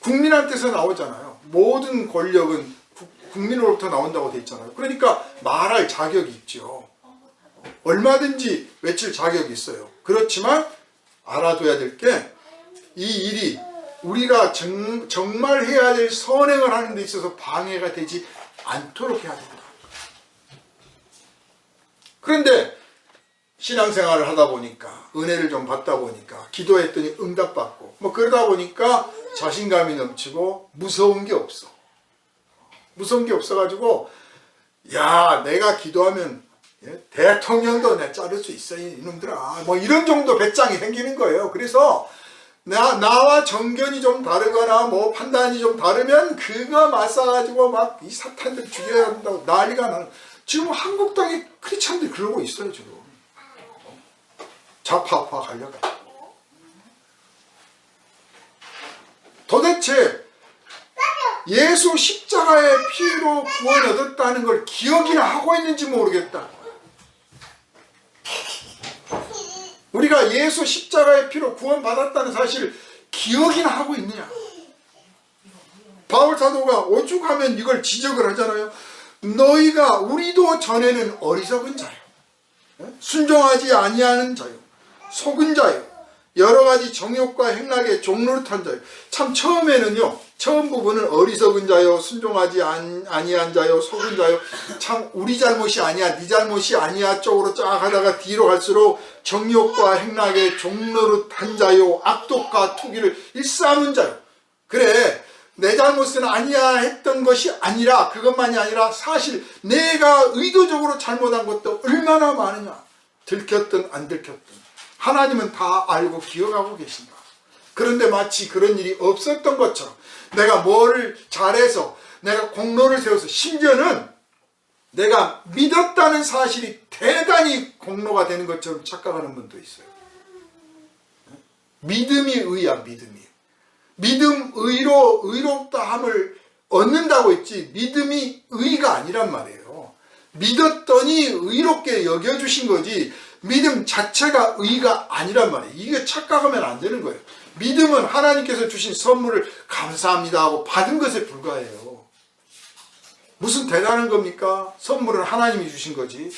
국민한테서 나오잖아요. 모든 권력은 국민으로부터 나온다고 돼 있잖아요. 그러니까 말할 자격이 있죠. 얼마든지 외칠 자격이 있어요. 그렇지만 알아둬야 될 게, 이 일이 우리가 정말 해야 될 선행을 하는 데 있어서 방해가 되지 않도록 해야 된다. 그런데 신앙생활을 하다 보니까, 은혜를 좀 받다 보니까, 기도했더니 응답받고 뭐 그러다 보니까 자신감이 넘치고 무서운 게 없어. 무서운 게 없어가지고 야, 내가 기도하면 대통령도 내 자를 수 있어 이놈들아, 뭐 이런 정도 배짱이 생기는 거예요. 그래서 나와 정견이 좀 다르거나 뭐 판단이 좀 다르면 그거 맞서가지고 막 이 사탄들 죽여야 한다고 난리가 나는, 지금 한국 땅에 크리스찬들이 그러고 있어요. 지금 좌파우파 갈려가지고. 도대체 예수 십자가의 피로 구원 얻었다는 걸 기억이나 하고 있는지 모르겠다. 우리가 예수 십자가의 피로 구원 받았다는 사실을 기억이나 하고 있느냐. 바울 사도가 오죽하면 이걸 지적을 하잖아요. 너희가, 우리도 전에는 어리석은 자요, 순종하지 아니하는 자요, 속은 자요, 여러 가지 정욕과 행락에 종노릇한 자요. 참 처음에는요, 처음 부분은 어리석은 자요, 순종하지 아니한 자요, 속은 자요, 참 우리 잘못이 아니야, 네 잘못이 아니야 쪽으로 쫙 하다가 뒤로 갈수록 정욕과 행락에 종노릇한 자요, 악독과 투기를 일삼은 자요. 그래, 내 잘못은 아니야 했던 것이 아니라, 그것만이 아니라 사실 내가 의도적으로 잘못한 것도 얼마나 많으냐. 들켰든 안 들켰든 하나님은 다 알고 기억하고 계신다. 그런데 마치 그런 일이 없었던 것처럼, 내가 뭘 잘해서, 내가 공로를 세워서, 심지어는 내가 믿었다는 사실이 대단히 공로가 되는 것처럼 착각하는 분도 있어요. 믿음이 의야, 믿음이. 의롭다함을 얻는다고 했지, 믿음이 의가 아니란 말이에요. 믿었더니 의롭게 여겨주신 거지, 믿음 자체가 의가 아니란 말이에요. 이게 착각하면 안 되는 거예요. 믿음은 하나님께서 주신 선물을 감사합니다 하고 받은 것에 불과해요. 무슨 대단한 겁니까? 선물은 하나님이 주신 거지.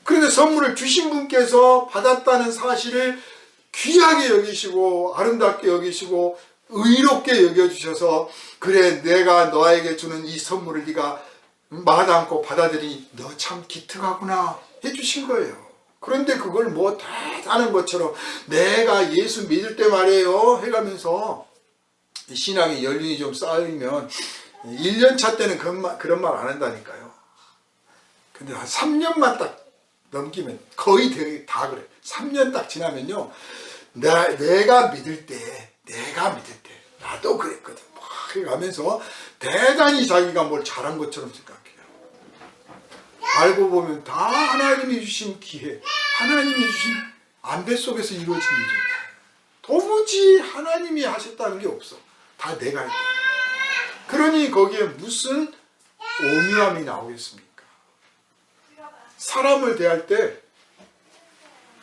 그런데 선물을 주신 분께서 받았다는 사실을 귀하게 여기시고 아름답게 여기시고 의롭게 여겨주셔서, 그래, 내가 너에게 주는 이 선물을 네가 마다않고 받아들이니 너 참 기특하구나 해주신 거예요. 그런데 그걸 뭐 대단한 것처럼 내가 예수 믿을 때 말이에요 해가면서 신앙의 연륜이 좀 쌓이면 1년차 때는 그런 말 안 한다니까요. 근데 한 3년만 딱 넘기면 거의 다 그래. 3년 딱 지나면요, 내가 믿을 때 나도 그랬거든 막 해가면서 대단히 자기가 뭘 잘한 것처럼 생각해요. 알고 보면 다 하나님이 주신 기회, 하나님이 주신 안배 속에서 이루어진 일이에요. 도무지 하나님이 하셨다는 게 없어. 다 내가 했다. 그러니 거기에 무슨 오묘함이 나오겠습니까? 사람을 대할 때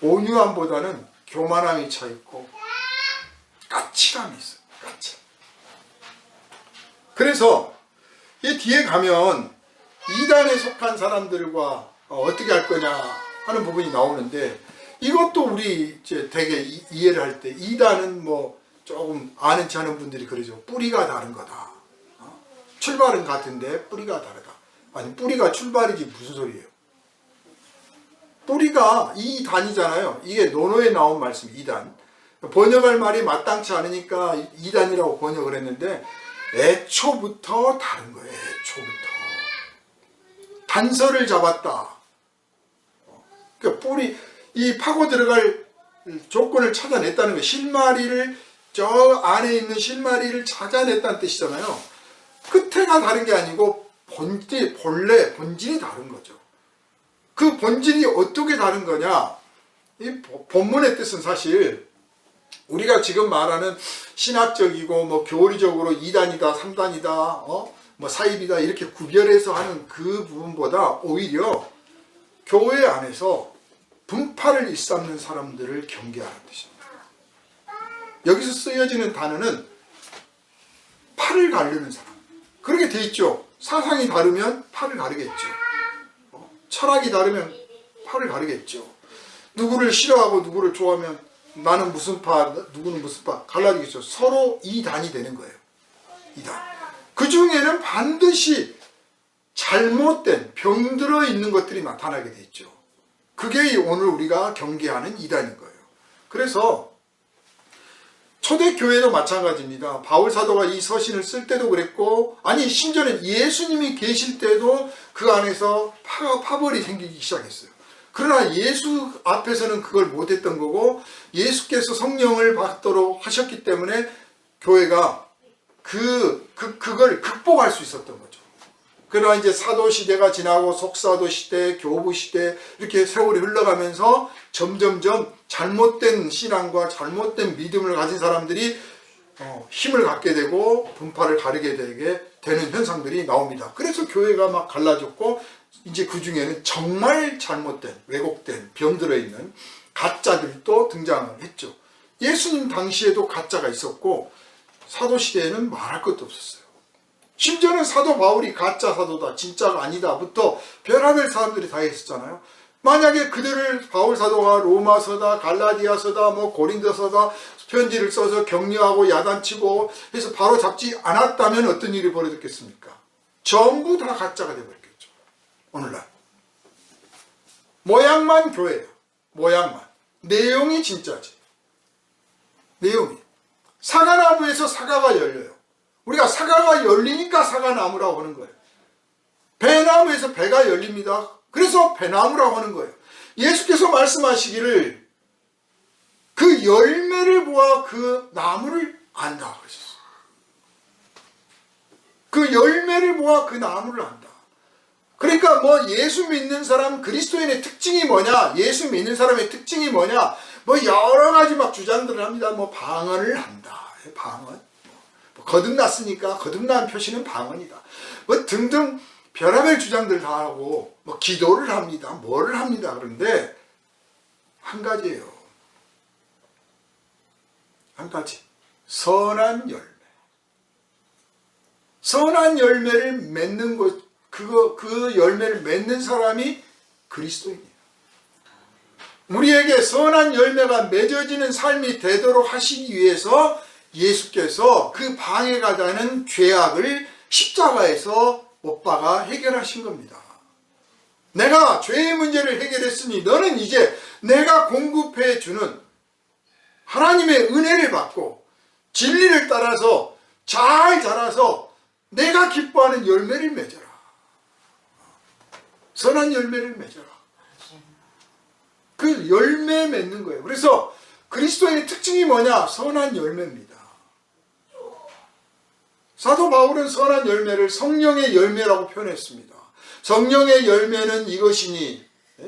온유함보다는 교만함이 차 있고 까칠함이 있어요. 까칠. 그래서 이 뒤에 가면 이단에 속한 사람들과 어떻게 할 거냐 하는 부분이 나오는데, 이것도 우리 이제 되게 이해를 할 때, 이단은 뭐 조금 아는 체 하는 분들이 그러죠. 뿌리가 다른 거다. 출발은 같은데 뿌리가 다르다. 아니, 뿌리가 출발이지 무슨 소리예요? 뿌리가 이단이잖아요. 이게 논어에 나온 말씀 이단. 번역할 말이 마땅치 않으니까 이단이라고 번역을 했는데 애초부터 다른 거예요. 애초부터. 단서를 잡았다. 그러니까 뿌리, 이 파고 들어갈 조건을 찾아냈다는 거예요. 실마리를, 저 안에 있는 실마리를 찾아냈다는 뜻이잖아요. 끝에가 다른 게 아니고 본질이 다른 거죠. 그 본질이 어떻게 다른 거냐? 이 본문의 뜻은 사실 우리가 지금 말하는 신학적이고 뭐 교리적으로 2단이다, 3단이다, 뭐 사입이다 이렇게 구별해서 하는 그 부분보다 오히려 교회 안에서 분파를 일삼는 사람들을 경계하는 뜻입니다. 여기서 쓰여지는 단어는 팔을 가르는 사람. 그렇게 돼 있죠. 사상이 다르면 팔을 가르겠죠. 철학이 다르면 팔을 가르겠죠. 누구를 싫어하고 누구를 좋아하면 나는 무슨 파, 누구는 무슨 파 갈라지겠죠. 서로 이단이 되는 거예요. 이단. 그 중에는 반드시 잘못된 병들어 있는 것들이 나타나게 돼 있죠. 그게 오늘 우리가 경계하는 이단인 거예요. 그래서 초대교회도 마찬가지입니다. 바울 사도가 이 서신을 쓸 때도 그랬고, 아니 심지어는 예수님이 계실 때도 그 안에서 파벌이 생기기 시작했어요. 그러나 예수 앞에서는 그걸 못했던 거고, 예수께서 성령을 받도록 하셨기 때문에 교회가 그걸 극복할 수 있었던 거죠. 그러나 이제 사도 시대가 지나고 속사도 시대, 교부 시대 이렇게 세월이 흘러가면서 점점점 잘못된 신앙과 잘못된 믿음을 가진 사람들이 힘을 갖게 되고 분파를 가르게 되는 현상들이 나옵니다. 그래서 교회가 막 갈라졌고, 이제 그 중에는 정말 잘못된, 왜곡된, 병들어 있는 가짜들도 등장을 했죠. 예수님 당시에도 가짜가 있었고 사도 시대에는 말할 것도 없었어요. 심지어는 사도 바울이 가짜 사도다, 진짜가 아니다부터 별하별 사람들이 다 했었잖아요. 만약에 그들을 바울 사도가 로마서다, 갈라디아서다, 뭐 고린도서다 편지를 써서 격려하고 야단치고 해서 바로 잡지 않았다면 어떤 일이 벌어졌겠습니까? 전부 다 가짜가 되어버렸겠죠. 오늘날 모양만 교회예요. 모양만. 내용이 진짜지. 내용이. 사과나무에서 사과가 열려요. 우리가 사과가 열리니까 사과나무라고 하는 거예요. 배나무에서 배가 열립니다. 그래서 배나무라고 하는 거예요. 예수께서 말씀하시기를 그 열매를 보아 그 나무를 안다 그러셨어요. 그 열매를 보아 그 나무를 안다. 그러니까 뭐 예수 믿는 사람, 그리스도인의 특징이 뭐냐, 예수 믿는 사람의 특징이 뭐냐, 뭐 여러 가지 막 주장들을 합니다. 뭐 방언을 한다. 방언. 거듭났으니까 거듭난 표시는 방언이다. 뭐 등등 별의별 주장들 다 하고 뭐 기도를 합니다. 뭐를 합니다. 그런데 한 가지예요. 한 가지. 선한 열매. 선한 열매를 맺는 것, 그 열매를 맺는 사람이 그리스도인이에요. 우리에게 선한 열매가 맺어지는 삶이 되도록 하시기 위해서 예수께서 그 방해가 되는 죄악을 십자가에서 못 박아 해결하신 겁니다. 내가 죄의 문제를 해결했으니 너는 이제 내가 공급해 주는 하나님의 은혜를 받고 진리를 따라서 잘 자라서 내가 기뻐하는 열매를 맺어라. 선한 열매를 맺어라. 그 열매 맺는 거예요. 그래서 그리스도인의 특징이 뭐냐? 선한 열매입니다. 사도 바울은 선한 열매를 성령의 열매라고 표현했습니다. 성령의 열매는 이것이니,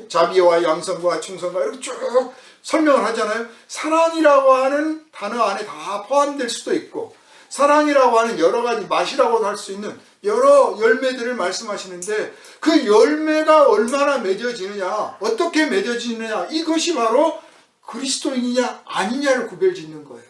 자비와 양선과 충성과 이렇게 쭉 설명을 하잖아요. 사랑이라고 하는 단어 안에 다 포함될 수도 있고, 사랑이라고 하는 여러 가지 맛이라고도 할 수 있는 여러 열매들을 말씀하시는데, 그 열매가 얼마나 맺어지느냐, 어떻게 맺어지느냐, 이것이 바로 그리스도인이냐 아니냐를 구별짓는 거예요.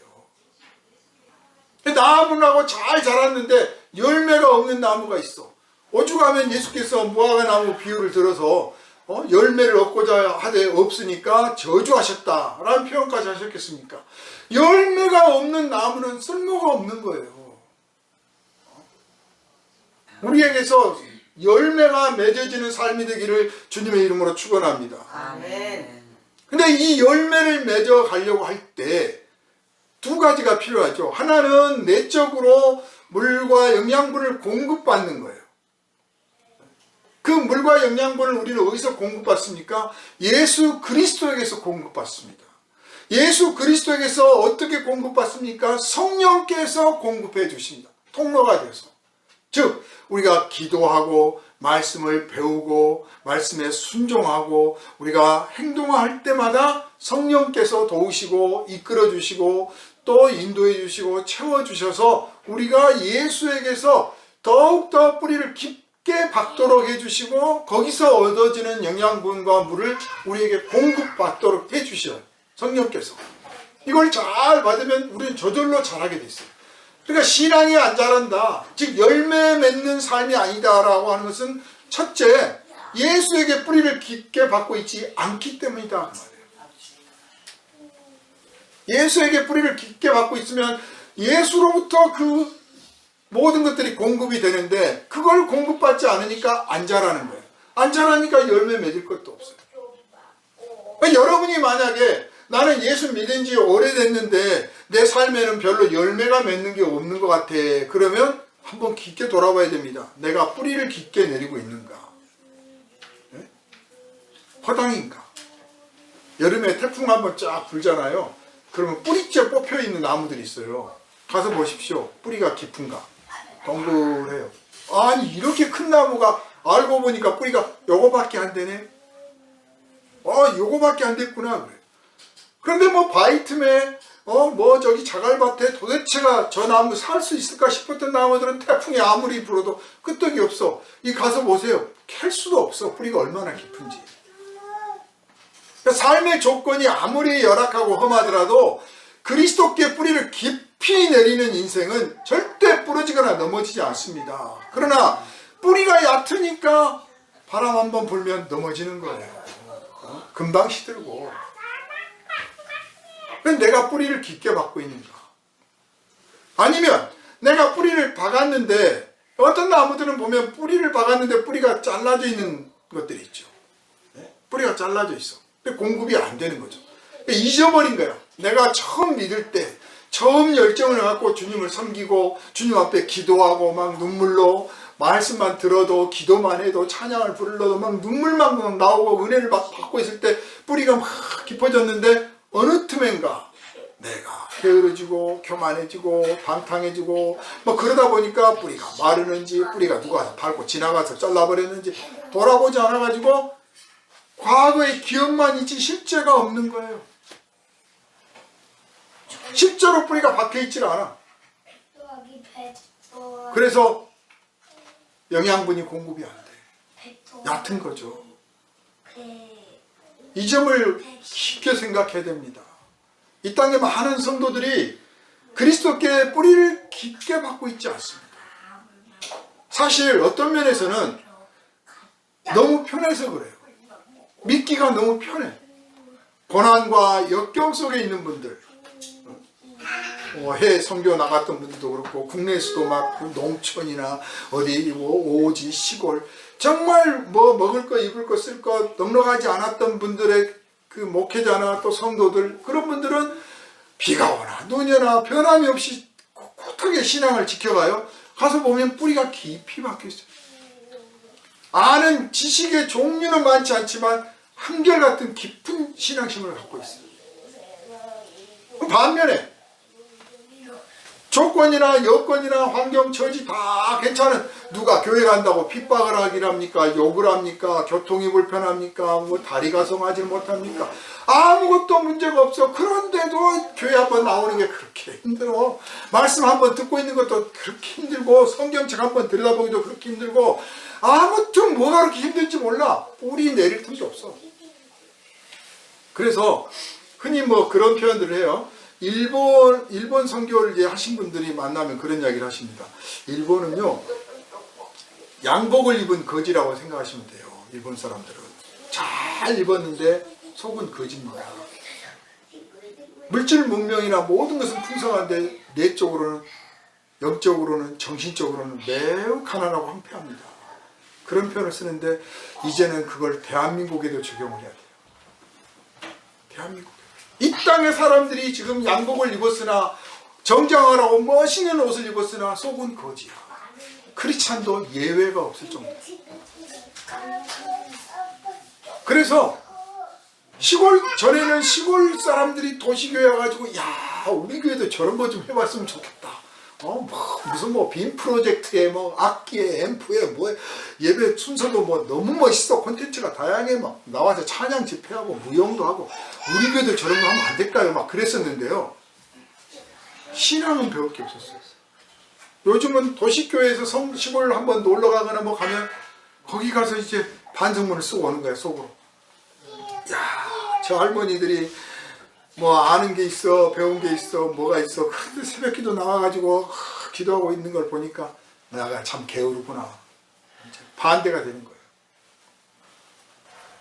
나무라고 잘 자랐는데 열매가 없는 나무가 있어. 오죽하면 예수께서 무화과나무 비유를 들어서 열매를 얻고자 하되 없으니까 저주하셨다라는 표현까지 하셨겠습니까? 열매가 없는 나무는 쓸모가 없는 거예요. 우리에게서 열매가 맺어지는 삶이 되기를 주님의 이름으로 축원합니다. 아멘. 근데 이 열매를 맺어 가려고 할 때 두 가지가 필요하죠. 하나는 내적으로 물과 영양분을 공급받는 거예요. 그 물과 영양분을 우리는 어디서 공급받습니까? 예수 그리스도에게서 공급받습니다. 예수 그리스도에게서 어떻게 공급받습니까? 성령께서 공급해 주십니다. 통로가 돼서. 즉 우리가 기도하고 말씀을 배우고 말씀에 순종하고 우리가 행동할 때마다 성령께서 도우시고 이끌어 주시고 또 인도해 주시고 채워 주셔서 우리가 예수에게서 더욱더 뿌리를 깊게 박도록 해 주시고 거기서 얻어지는 영양분과 물을 우리에게 공급받도록 해 주셔요. 성령께서. 이걸 잘 받으면 우리는 저절로 잘하게 돼 있어요. 그러니까 신앙이 안 자란다, 즉 열매 맺는 삶이 아니다라고 하는 것은 첫째, 예수에게 뿌리를 깊게 받고 있지 않기 때문이다 그 말이에요. 예수에게 뿌리를 깊게 받고 있으면 예수로부터 그 모든 것들이 공급이 되는데 그걸 공급받지 않으니까 안 자라는 거예요. 안 자라니까 열매 맺을 것도 없어요. 그러니까 여러분이 만약에 나는 예수 믿은 지 오래됐는데 내 삶에는 별로 열매가 맺는 게 없는 것 같아. 그러면 한번 깊게 돌아봐야 됩니다. 내가 뿌리를 깊게 내리고 있는가? 네? 허당인가? 여름에 태풍 한번 쫙 불잖아요. 그러면 뿌리째 뽑혀 있는 나무들이 있어요. 가서 보십시오. 뿌리가 깊은가? 동글해요. 아니 이렇게 큰 나무가 알고 보니까 뿌리가 요거밖에 안 되네. 요거밖에 안 됐구나 그래. 그런데 뭐 바위틈에 뭐 저기 자갈밭에 도대체가 저 나무 살 수 있을까 싶었던 나무들은 태풍이 아무리 불어도 끄떡이 없어. 이 가서 보세요. 캘 수도 없어. 뿌리가 얼마나 깊은지. 그러니까 삶의 조건이 아무리 열악하고 험하더라도 그리스도께 뿌리를 깊이 내리는 인생은 절대 부러지거나 넘어지지 않습니다. 그러나 뿌리가 얕으니까 바람 한번 불면 넘어지는 거예요. 금방 시들고. 그럼 내가 뿌리를 깊게 받고 있는가? 아니면 내가 뿌리를 박았는데 어떤 나무들은 보면 뿌리를 박았는데 뿌리가 잘라져 있는 것들이 있죠. 뿌리가 잘라져 있어. 공급이 안 되는 거죠. 잊어버린 거야. 내가 처음 믿을 때 처음 열정을 갖고 주님을 섬기고 주님 앞에 기도하고 막 눈물로 말씀만 들어도 기도만 해도 찬양을 불러도 막 눈물만 막 나오고 은혜를 받고 있을 때 뿌리가 막 깊어졌는데 어느 틈엔가 내가 게으러지고 교만해지고 방탕해지고 뭐 그러다 보니까 뿌리가 마르는지 뿌리가 누가 밟고 지나가서 잘라버렸는지 돌아보지 않아가지고 과거의 기억만 있지 실제가 없는 거예요. 실제로 뿌리가 박혀있질 않아. 그래서 영양분이 공급이 안 돼. 얕은 거죠. 이 점을 깊게 생각해야 됩니다. 이 땅에 많은 성도들이 그리스도께 뿌리를 깊게 받고 있지 않습니다. 사실 어떤 면에서는 너무 편해서 그래요. 믿기가 너무 편해. 고난과 역경 속에 있는 분들, 해외 선교 나갔던 분들도 그렇고 국내에서도 막 농촌이나 어디 오지 시골 정말 뭐 먹을 거 입을 거 쓸 거 넉넉하지 않았던 분들의 그 목회자나 또 성도들 그런 분들은 비가 오나 눈이 오나 변함이 없이 꿋꿋하게 신앙을 지켜가요. 가서 보면 뿌리가 깊이 박혀 있어요. 아는 지식의 종류는 많지 않지만 한결같은 깊은 신앙심을 갖고 있어요. 반면에 조건이나 여건이나 환경 처지 다 괜찮은 누가 교회 간다고 핍박을 하길 합니까? 욕을 합니까? 교통이 불편합니까? 뭐 다리가 성하지 못합니까? 아무것도 문제가 없어. 그런데도 교회 한번 나오는 게 그렇게 힘들어. 말씀 한번 듣고 있는 것도 그렇게 힘들고 성경책 한번 들여다보기도 그렇게 힘들고 아무튼 뭐가 그렇게 힘들지 몰라. 뿌리 내릴 틈도 없어. 그래서 흔히 뭐 그런 표현들을 해요. 일본 선교를 이제 하신 분들이 만나면 그런 이야기를 하십니다. 일본은요, 양복을 입은 거지라고 생각하시면 돼요. 일본 사람들은. 잘 입었는데 속은 거짓입니다. 물질 문명이나 모든 것은 풍성한데 내적으로는, 영적으로는, 정신적으로는 매우 가난하고 황폐합니다. 그런 표현을 쓰는데 이제는 그걸 대한민국에도 적용을 해야 돼요. 대한민국. 이 땅의 사람들이 지금 양복을 입었으나 정장하라고 멋있는 옷을 입었으나 속은 거지야. 크리스찬도 예외가 없을 정도. 그래서 전에는 시골 사람들이 도시교회 와가지고 야 우리 교회도 저런 거 좀 해봤으면 좋겠다. 무슨 빔 프로젝트에 악기에 앰프에 예배 순서도 너무 멋있어. 콘텐츠가 다양해. 막 나와서 찬양 집회하고 무용도 하고 우리 교회도 저런 거 하면 안 될까요? 막 그랬었는데요. 신앙은 배울 게 없었어요. 요즘은 도시교회에서 시골 한번 놀러 가거나 가면 거기 가서 이제 반성문을 쓰고 오는 거야, 속으로. 야, 저 할머니들이 아는 게 있어, 배운 게 있어, 뭐가 있어. 그런데 새벽 기도 나와가지고 기도하고 있는 걸 보니까 내가 참 게으르구나. 반대가 되는 거예요.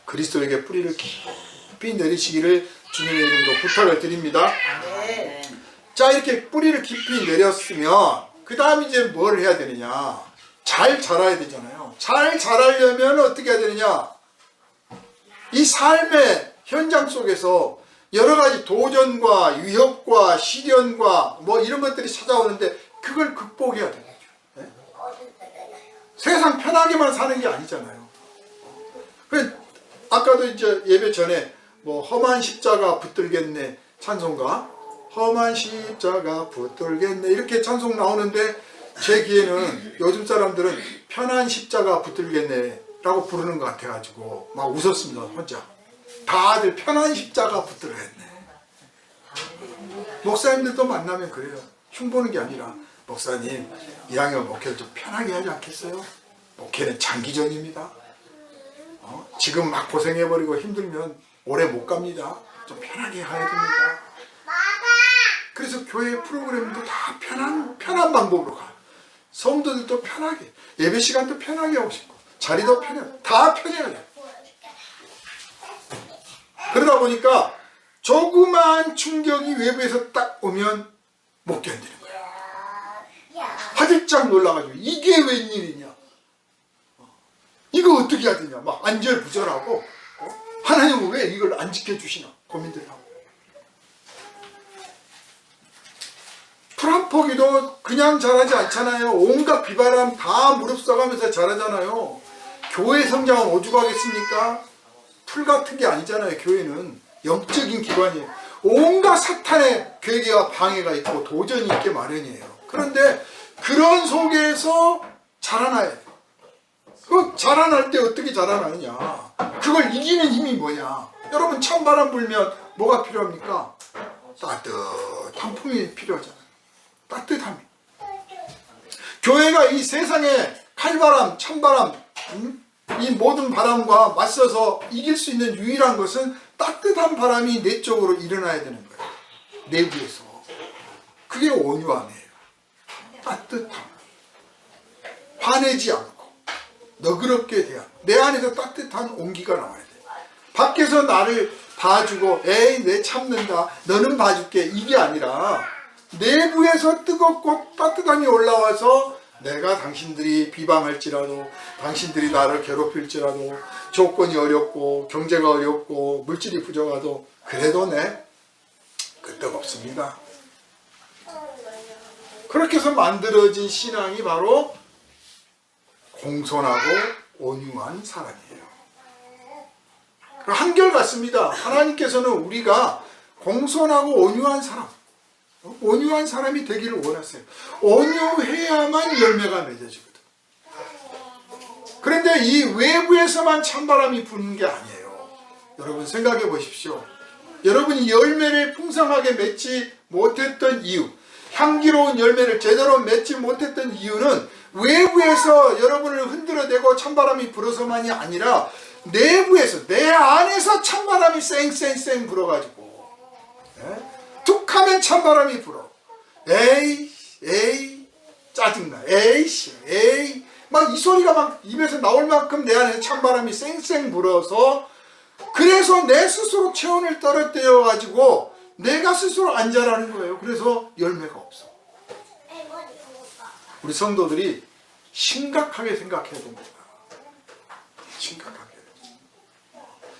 그리스도에게 뿌리를 깊이 내리시기를 주님의 이름으로 부탁을 드립니다. 아멘. 자, 이렇게 뿌리를 깊이 내렸으면 그 다음 이제 뭘 해야 되느냐. 잘 자라야 되잖아요. 잘 자라려면 어떻게 해야 되느냐. 이 삶의 현장 속에서 여러 가지 도전과 위협과 시련과 이런 것들이 찾아오는데 그걸 극복해야 되는 거죠. 네? 세상 편하게만 사는 게 아니잖아요. 아까도 이제 예배 전에 험한 십자가 붙들겠네 찬송가, 험한 십자가 붙들겠네 이렇게 찬송 나오는데 제 귀에는 요즘 사람들은 편한 십자가 붙들겠네 라고 부르는 것 같아가지고 막 웃었습니다. 혼자. 다들 편한 십자가 붙들겠네. 목사님들도 만나면 그래요. 흉보는 게 아니라 목사님 1학년 목회를 좀 편하게 하지 않겠어요? 목회는 장기전입니다. 지금 막 고생해버리고 힘들면 오래 못 갑니다. 좀 편하게 해야 됩니다. 그래서 교회 프로그램도 다 편한 방법으로 가요. 성도들도 편하게, 예배 시간도 편하게 하고 싶고 자리도 편하게, 다 편해야 돼요. 그러다 보니까 조그만 충격이 외부에서 딱 오면 못 견디는 거야. 화들짝 놀라가지고 이게 웬일이냐, 이거 어떻게 해야 되냐, 막 안절부절하고 하나님은 왜 이걸 안 지켜주시나 고민들 하고. 풀 한 포기도 그냥 자라지 않잖아요. 온갖 비바람 다 무릅써가면서 자라잖아요. 교회 성장은 오죽하겠습니까? 풀 같은 게 아니잖아요. 교회는 영적인 기관이에요. 온갖 사탄의 괴계와 방해가 있고 도전이 있게 마련이에요. 그런데 그런 속에서 자라나야 돼요. 그 자라날 때 어떻게 자라나느냐, 그걸 이기는 힘이 뭐냐. 여러분 찬바람 불면 뭐가 필요합니까? 따뜻한 품이 필요하잖아요. 따뜻함이. 교회가 이 세상에 칼바람, 찬바람, 이 모든 바람과 맞서서 이길 수 있는 유일한 것은 따뜻한 바람이 내 쪽으로 일어나야 되는 거예요. 내부에서. 그게 온유함이에요. 따뜻함. 화내지 않고 너그럽게 대하고 내 안에서 따뜻한 온기가 나와야 돼요. 밖에서 나를 봐주고 에이 내 참는다, 너는 봐줄게, 이게 아니라 내부에서 뜨겁고 따뜻함이 올라와서 내가 당신들이 비방할지라도, 당신들이 나를 괴롭힐지라도, 조건이 어렵고 경제가 어렵고 물질이 부족하도 그래도 내 끄떡 없습니다. 그렇게 해서 만들어진 신앙이 바로 공손하고 온유한 사람이에요. 한결같습니다. 하나님께서는 우리가 공손하고 온유한 사람이 되기를 원하세요. 온유해야만 열매가 맺어지거든. 그런데 이 외부에서만 찬바람이 부는 게 아니에요. 여러분 생각해 보십시오. 여러분이 열매를 풍성하게 맺지 못했던 이유, 향기로운 열매를 제대로 맺지 못했던 이유는 외부에서 여러분을 흔들어대고 찬바람이 불어서만이 아니라 내부에서, 내 안에서 찬바람이 쌩쌩쌩 불어가지고, 툭하면 찬바람이 불어. 에이 짜증나, 에이 막 이 소리가 막 입에서 나올 만큼 내 안에서 찬바람이 쌩쌩 불어서, 그래서 내 스스로 체온을 떨어뜨려 가지고 내가 스스로 안 자라는 거예요. 그래서 열매가 없어. 우리 성도들이 심각하게 생각해야 됩니다. 심각하게.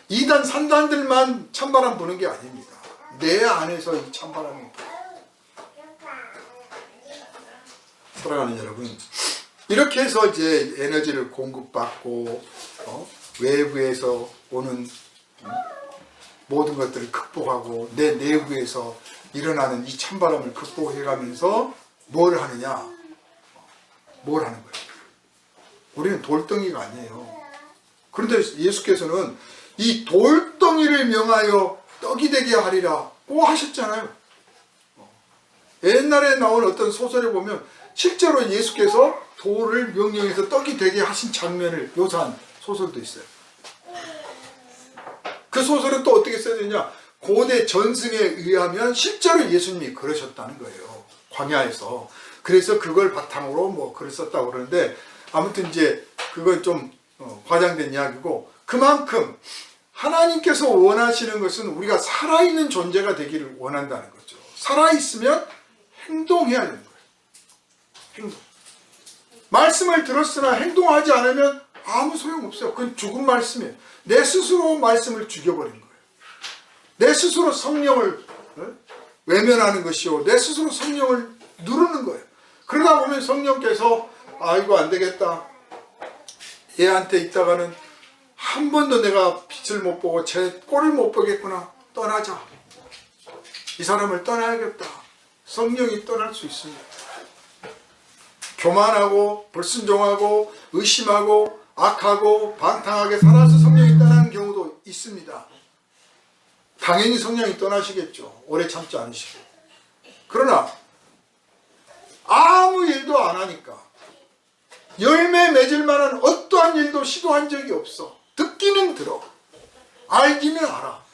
이단 산단들만 찬바람 부는 게 아닙니다. 내 안에서 이 찬바람이. 사랑하는 여러분, 이렇게 해서 이제 에너지를 공급받고 외부에서 오는 모든 것들을 극복하고 내 내부에서 일어나는 이 찬바람을 극복해가면서 뭘 하느냐? 뭘 하는 거예요? 우리는 돌덩이가 아니에요. 그런데 예수께서는 이 돌덩이를 명하여 떡이 되게 하리라고 하셨잖아요. 옛날에 나온 어떤 소설에 보면 실제로 예수께서 돌을 명령해서 떡이 되게 하신 장면을 묘사한 소설도 있어요. 그 소설은 또 어떻게 써졌냐? 고대 전승에 의하면 실제로 예수님이 그러셨다는 거예요. 광야에서. 그래서 그걸 바탕으로 뭐 글을 썼다고 그러는데, 아무튼 이제 그건 좀 과장된 이야기고, 그만큼 하나님께서 원하시는 것은 우리가 살아있는 존재가 되기를 원한다는 거죠. 살아있으면 행동해야 되는 거예요. 행동. 말씀을 들었으나 행동하지 않으면 아무 소용없어요. 그건 죽은 말씀이에요. 내 스스로 말씀을 죽여버린 거예요. 내 스스로 성령을 외면하는 것이요, 내 스스로 성령을 누르는 거예요. 그러다 보면 성령께서 이거 안 되겠다, 얘한테 있다가는 한 번도 내가 빛을 못 보고 제 꼴을 못 보겠구나, 떠나자, 이 사람을 떠나야겠다. 성령이 떠날 수 있습니다. 교만하고 불순종하고 의심하고 악하고 방탕하게 살아서 성령이 떠나는 경우도 있습니다. 당연히 성령이 떠나시겠죠. 오래 참지 않으시고. 그러나 아무 일도 안 하니까, 열매 맺을 만한 어떠한 일도 시도한 적이 없어. 듣기는 들어, 알기는 알아.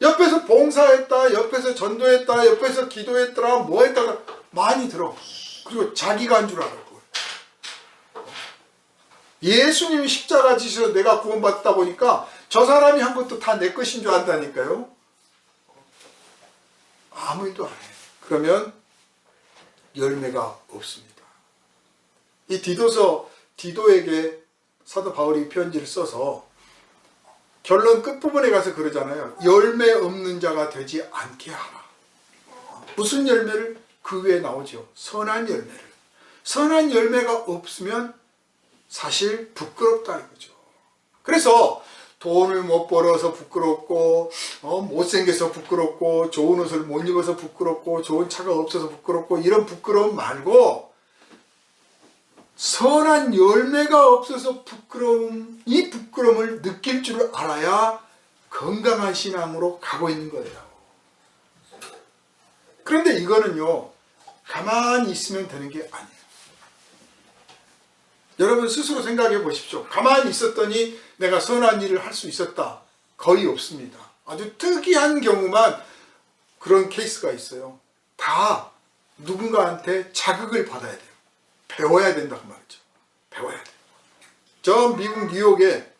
옆에서 봉사했다, 옆에서 전도했다, 옆에서 기도했더라, 뭐 했다가 많이 들어. 그리고 자기가 한 줄 알아. 예수님이 십자가 지셔서 내가 구원받다 보니까 저 사람이 한 것도 다 내 것인 줄 안다니까요. 아무 일도 안 해. 그러면 열매가 없습니다. 이 디도에게 사도 바울이 편지를 써서 결론 끝부분에 가서 그러잖아요. 열매 없는 자가 되지 않게 하라. 무슨 열매를? 그 위에 나오죠. 선한 열매를. 선한 열매가 없으면 사실 부끄럽다는 거죠. 그래서 돈을 못 벌어서 부끄럽고, 못생겨서 부끄럽고, 좋은 옷을 못 입어서 부끄럽고, 좋은 차가 없어서 부끄럽고, 이런 부끄러움 말고 선한 열매가 없어서 이 부끄러움을 느낄 줄 알아야 건강한 신앙으로 가고 있는 거예요. 그런데 이거는요, 가만히 있으면 되는 게 아니에요. 여러분 스스로 생각해 보십시오. 가만히 있었더니 내가 선한 일을 할 수 있었다. 거의 없습니다. 아주 특이한 경우만 그런 케이스가 있어요. 다 누군가한테 자극을 받아야 돼요. 배워야 된다고 말이죠. 배워야 돼요. 저 미국 뉴욕에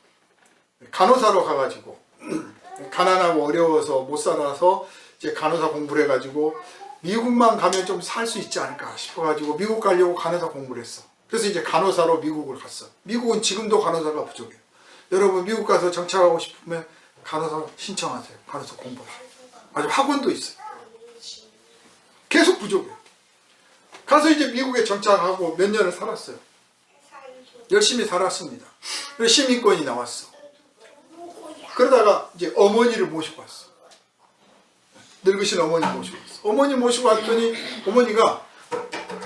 간호사로 가가지고 가난하고 어려워서 못 살아서 이제 간호사 공부를 해가지고 미국만 가면 좀 살 수 있지 않을까 싶어가지고 미국 가려고 간호사 공부를 했어. 그래서 이제 간호사로 미국을 갔어. 미국은 지금도 간호사가 부족해요. 여러분 미국 가서 정착하고 싶으면 간호사 신청하세요. 간호사 공부하세요. 아주 학원도 있어요. 계속 부족해요. 가서 이제 미국에 정착하고 몇 년을 살았어요. 열심히 살았습니다. 그래서 시민권이 나왔어. 그러다가 이제 어머니를 모시고 왔어. 늙으신 어머니 모시고 왔어. 어머니 모시고 왔더니 어머니가,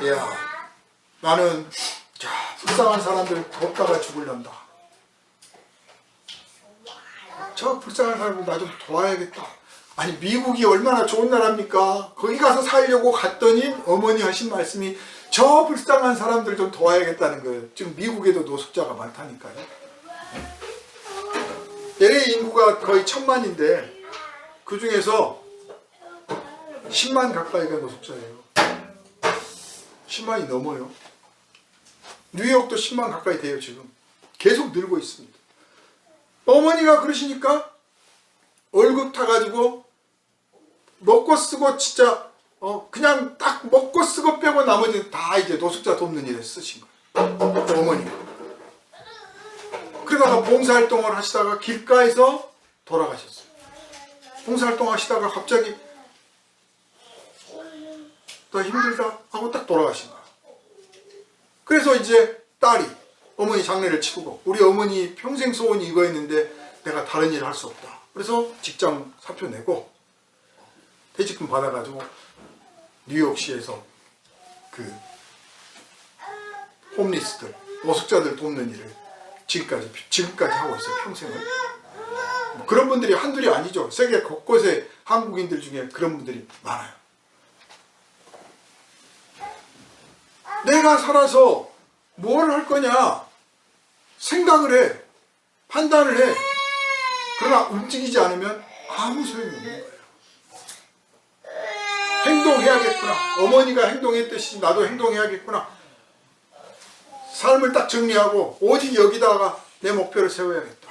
야, 나는 불쌍한 사람들 돕다가 죽을란다. 저 불쌍한 사람들 나 좀 도와야겠다. 아니 미국이 얼마나 좋은 나라입니까? 거기 가서 살려고 갔더니 어머니 하신 말씀이 저 불쌍한 사람들 좀 도와야겠다는 거예요. 지금 미국에도 노숙자가 많다니까요. LA 인구가 거의 1000만인데 그 중에서 10만 가까이가 노숙자예요. 10만이 넘어요. 뉴욕도 10만 가까이 돼요. 지금 계속 늘고 있습니다. 어머니가 그러시니까 월급 타가지고 먹고 쓰고 진짜 그냥 딱 먹고 쓰고 빼고 나머지는 다 이제 노숙자 돕는 일에 쓰신 거예요. 어머니가. 그러다가 봉사활동을 하시다가 길가에서 돌아가셨어요. 봉사활동 하시다가 갑자기 더 힘들다 하고 딱 돌아가신 거예요. 그래서 이제 딸이 어머니 장례를 치르고, 우리 어머니 평생 소원이 이거였는데 내가 다른 일을 할 수 없다. 그래서 직장 사표 내고 퇴직금 받아가지고 뉴욕시에서 그 홈리스들, 노숙자들 돕는 일을 지금까지 하고 있어요. 평생을. 뭐 그런 분들이 한둘이 아니죠. 세계 곳곳에 한국인들 중에 그런 분들이 많아요. 내가 살아서 뭘 할 거냐 생각을 해, 판단을 해. 그러나 움직이지 않으면 아무 소용이 없는 거예요. 행동해야겠구나. 어머니가 행동했듯이 나도 행동해야겠구나. 삶을 딱 정리하고 오직 여기다가 내 목표를 세워야겠다.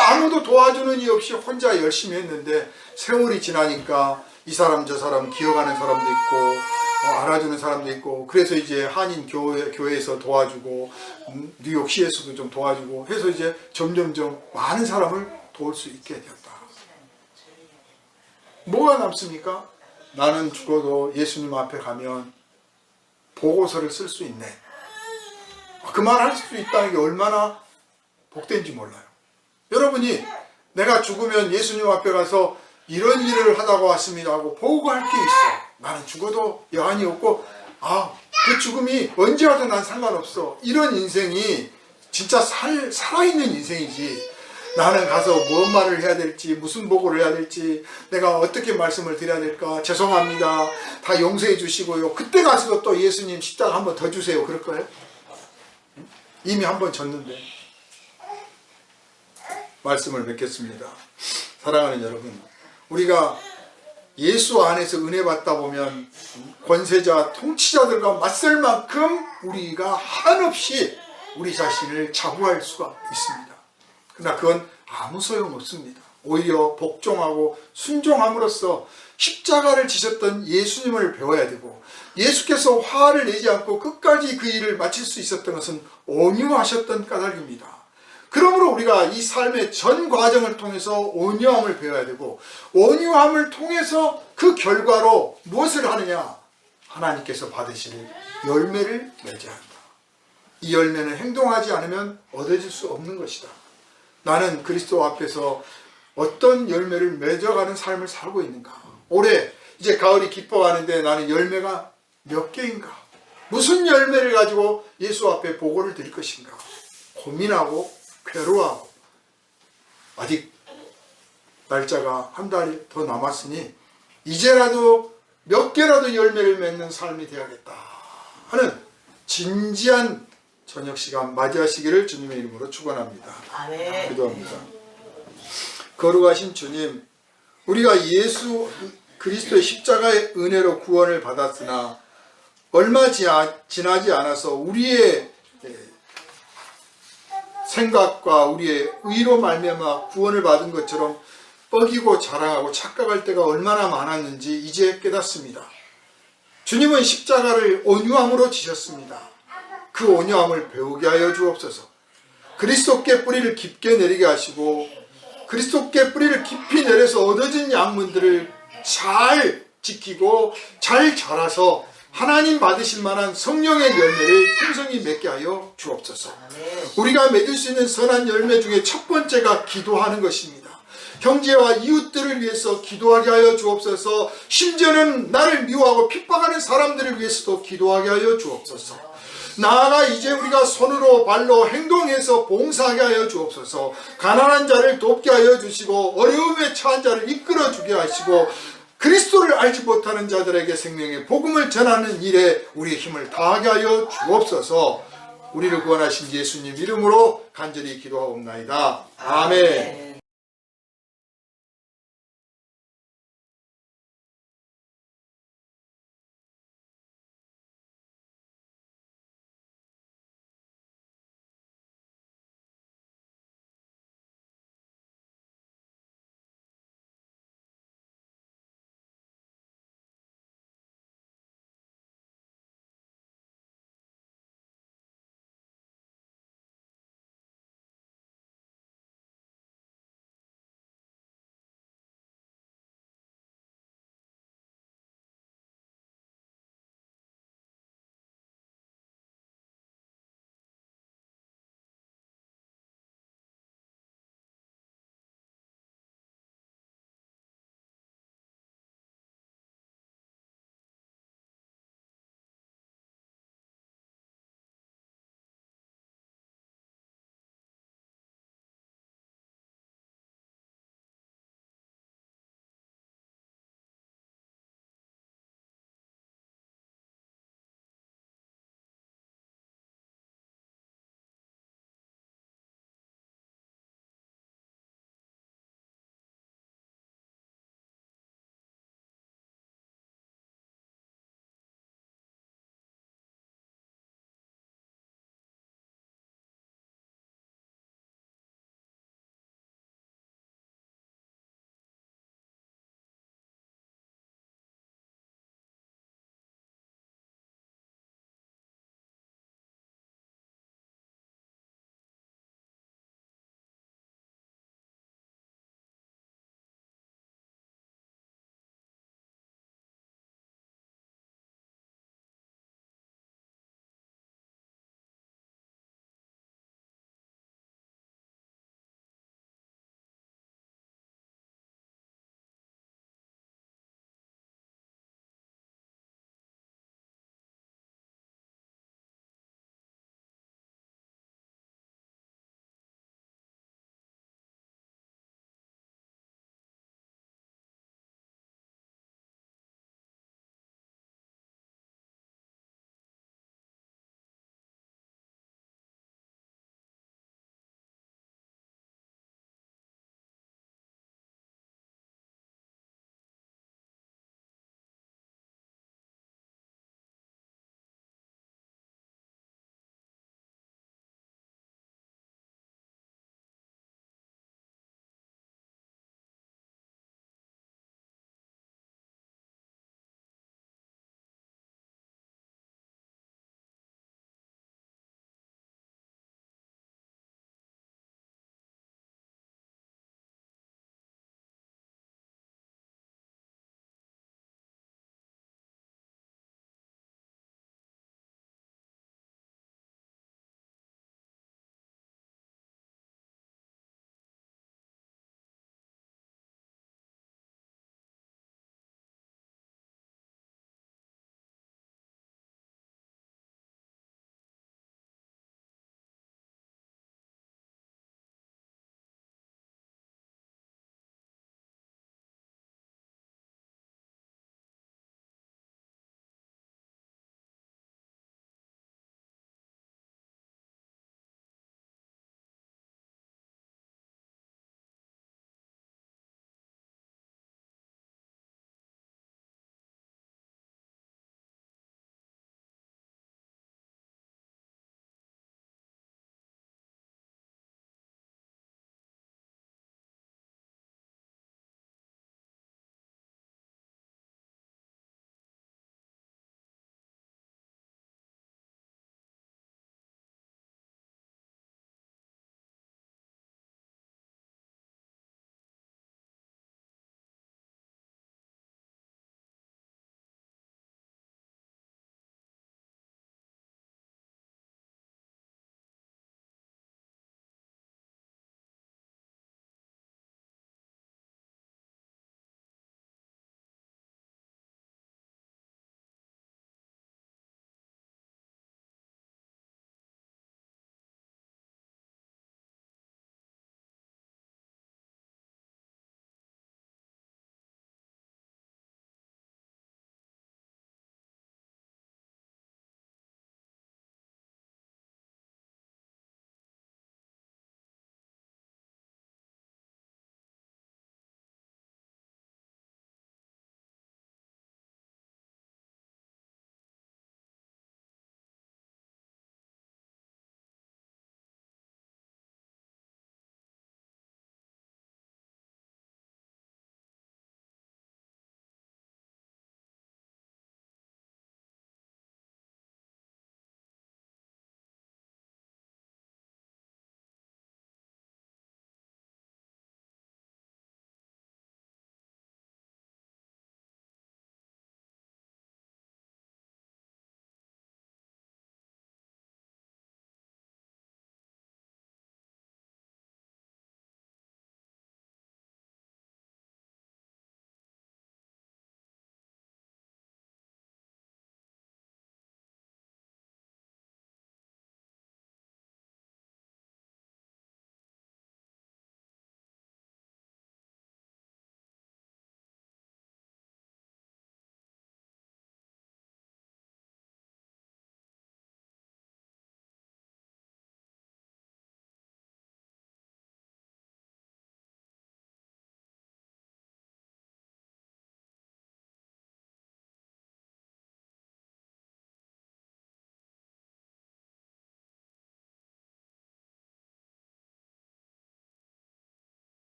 아무도 도와주는 이 없이 혼자 열심히 했는데 세월이 지나니까 이 사람 저 사람 기억하는 사람도 있고 알아주는 사람도 있고, 그래서 이제 한인 교회에서 도와주고 뉴욕시에서도 좀 도와주고 해서 이제 점점점 많은 사람을 도울 수 있게 되었다. 뭐가 남습니까? 나는 죽어도 예수님 앞에 가면 보고서를 쓸 수 있네. 그 말 할 수 있다는 게 얼마나 복된지 몰라요. 여러분이 내가 죽으면 예수님 앞에 가서 이런 일을 하다가 왔습니다 하고 보고할 게 있어. 나는 죽어도 여한이 없고 그 죽음이 언제 와도 난 상관없어. 이런 인생이 진짜 살아있는 인생이지. 나는 가서 뭔 말을 해야 될지, 무슨 보고를 해야 될지, 내가 어떻게 말씀을 드려야 될까, 죄송합니다, 다 용서해 주시고요, 그때 가서도 또 예수님 십자가 한 번 더 주세요 그럴 거예요? 이미 한 번 졌는데. 말씀을 맺겠습니다. 사랑하는 여러분, 우리가 예수 안에서 은혜 받다 보면 권세자 통치자들과 맞설 만큼 우리가 한없이 우리 자신을 자부할 수가 있습니다. 그러나 그건 아무 소용 없습니다. 오히려 복종하고 순종함으로써 십자가를 지셨던 예수님을 배워야 되고, 예수께서 화를 내지 않고 끝까지 그 일을 마칠 수 있었던 것은 온유하셨던 까닭입니다. 그러므로 우리가 이 삶의 전 과정을 통해서 온유함을 배워야 되고, 온유함을 통해서 그 결과로 무엇을 하느냐? 하나님께서 받으실 열매를 맺어야 한다. 이 열매는 행동하지 않으면 얻어질 수 없는 것이다. 나는 그리스도 앞에서 어떤 열매를 맺어가는 삶을 살고 있는가? 올해 이제 가을이 깊어가는데 나는 열매가 몇 개인가? 무슨 열매를 가지고 예수 앞에 보고를 드릴 것인가? 고민하고 괴로워하고, 아직 날짜가 한 달 더 남았으니 이제라도 몇 개라도 열매를 맺는 삶이 되어야겠다 하는 진지한 저녁 시간 맞이하시기를 주님의 이름으로 축원합니다. 아멘. 기도합니다. 거룩하신 주님, 우리가 예수 그리스도의 십자가의 은혜로 구원을 받았으나 얼마 지나지 않아서 우리의 생각과 우리의 의로 말미암아 구원을 받은 것처럼 뻐기고 자랑하고 착각할 때가 얼마나 많았는지 이제 깨닫습니다. 주님은 십자가를 온유함으로 지셨습니다. 그 온유함을 배우게 하여 주옵소서. 그리스도께 뿌리를 깊게 내리게 하시고, 그리스도께 뿌리를 깊이 내려서 얻어진 양문들을 잘 지키고 잘 자라서 하나님 받으실 만한 성령의 열매를 풍성히 맺게 하여 주옵소서. 우리가 맺을 수 있는 선한 열매 중에 첫 번째가 기도하는 것입니다. 형제와 이웃들을 위해서 기도하게 하여 주옵소서. 심지어는 나를 미워하고 핍박하는 사람들을 위해서도 기도하게 하여 주옵소서. 나아가 이제 우리가 손으로 발로 행동해서 봉사하게 하여 주옵소서. 가난한 자를 돕게 하여 주시고 어려움에 처한 자를 이끌어 주게 하시고, 그리스도를 알지 못하는 자들에게 생명의 복음을 전하는 일에 우리의 힘을 다하게 하여 주옵소서. 우리를 구원하신 예수님 이름으로 간절히 기도하옵나이다. 아멘.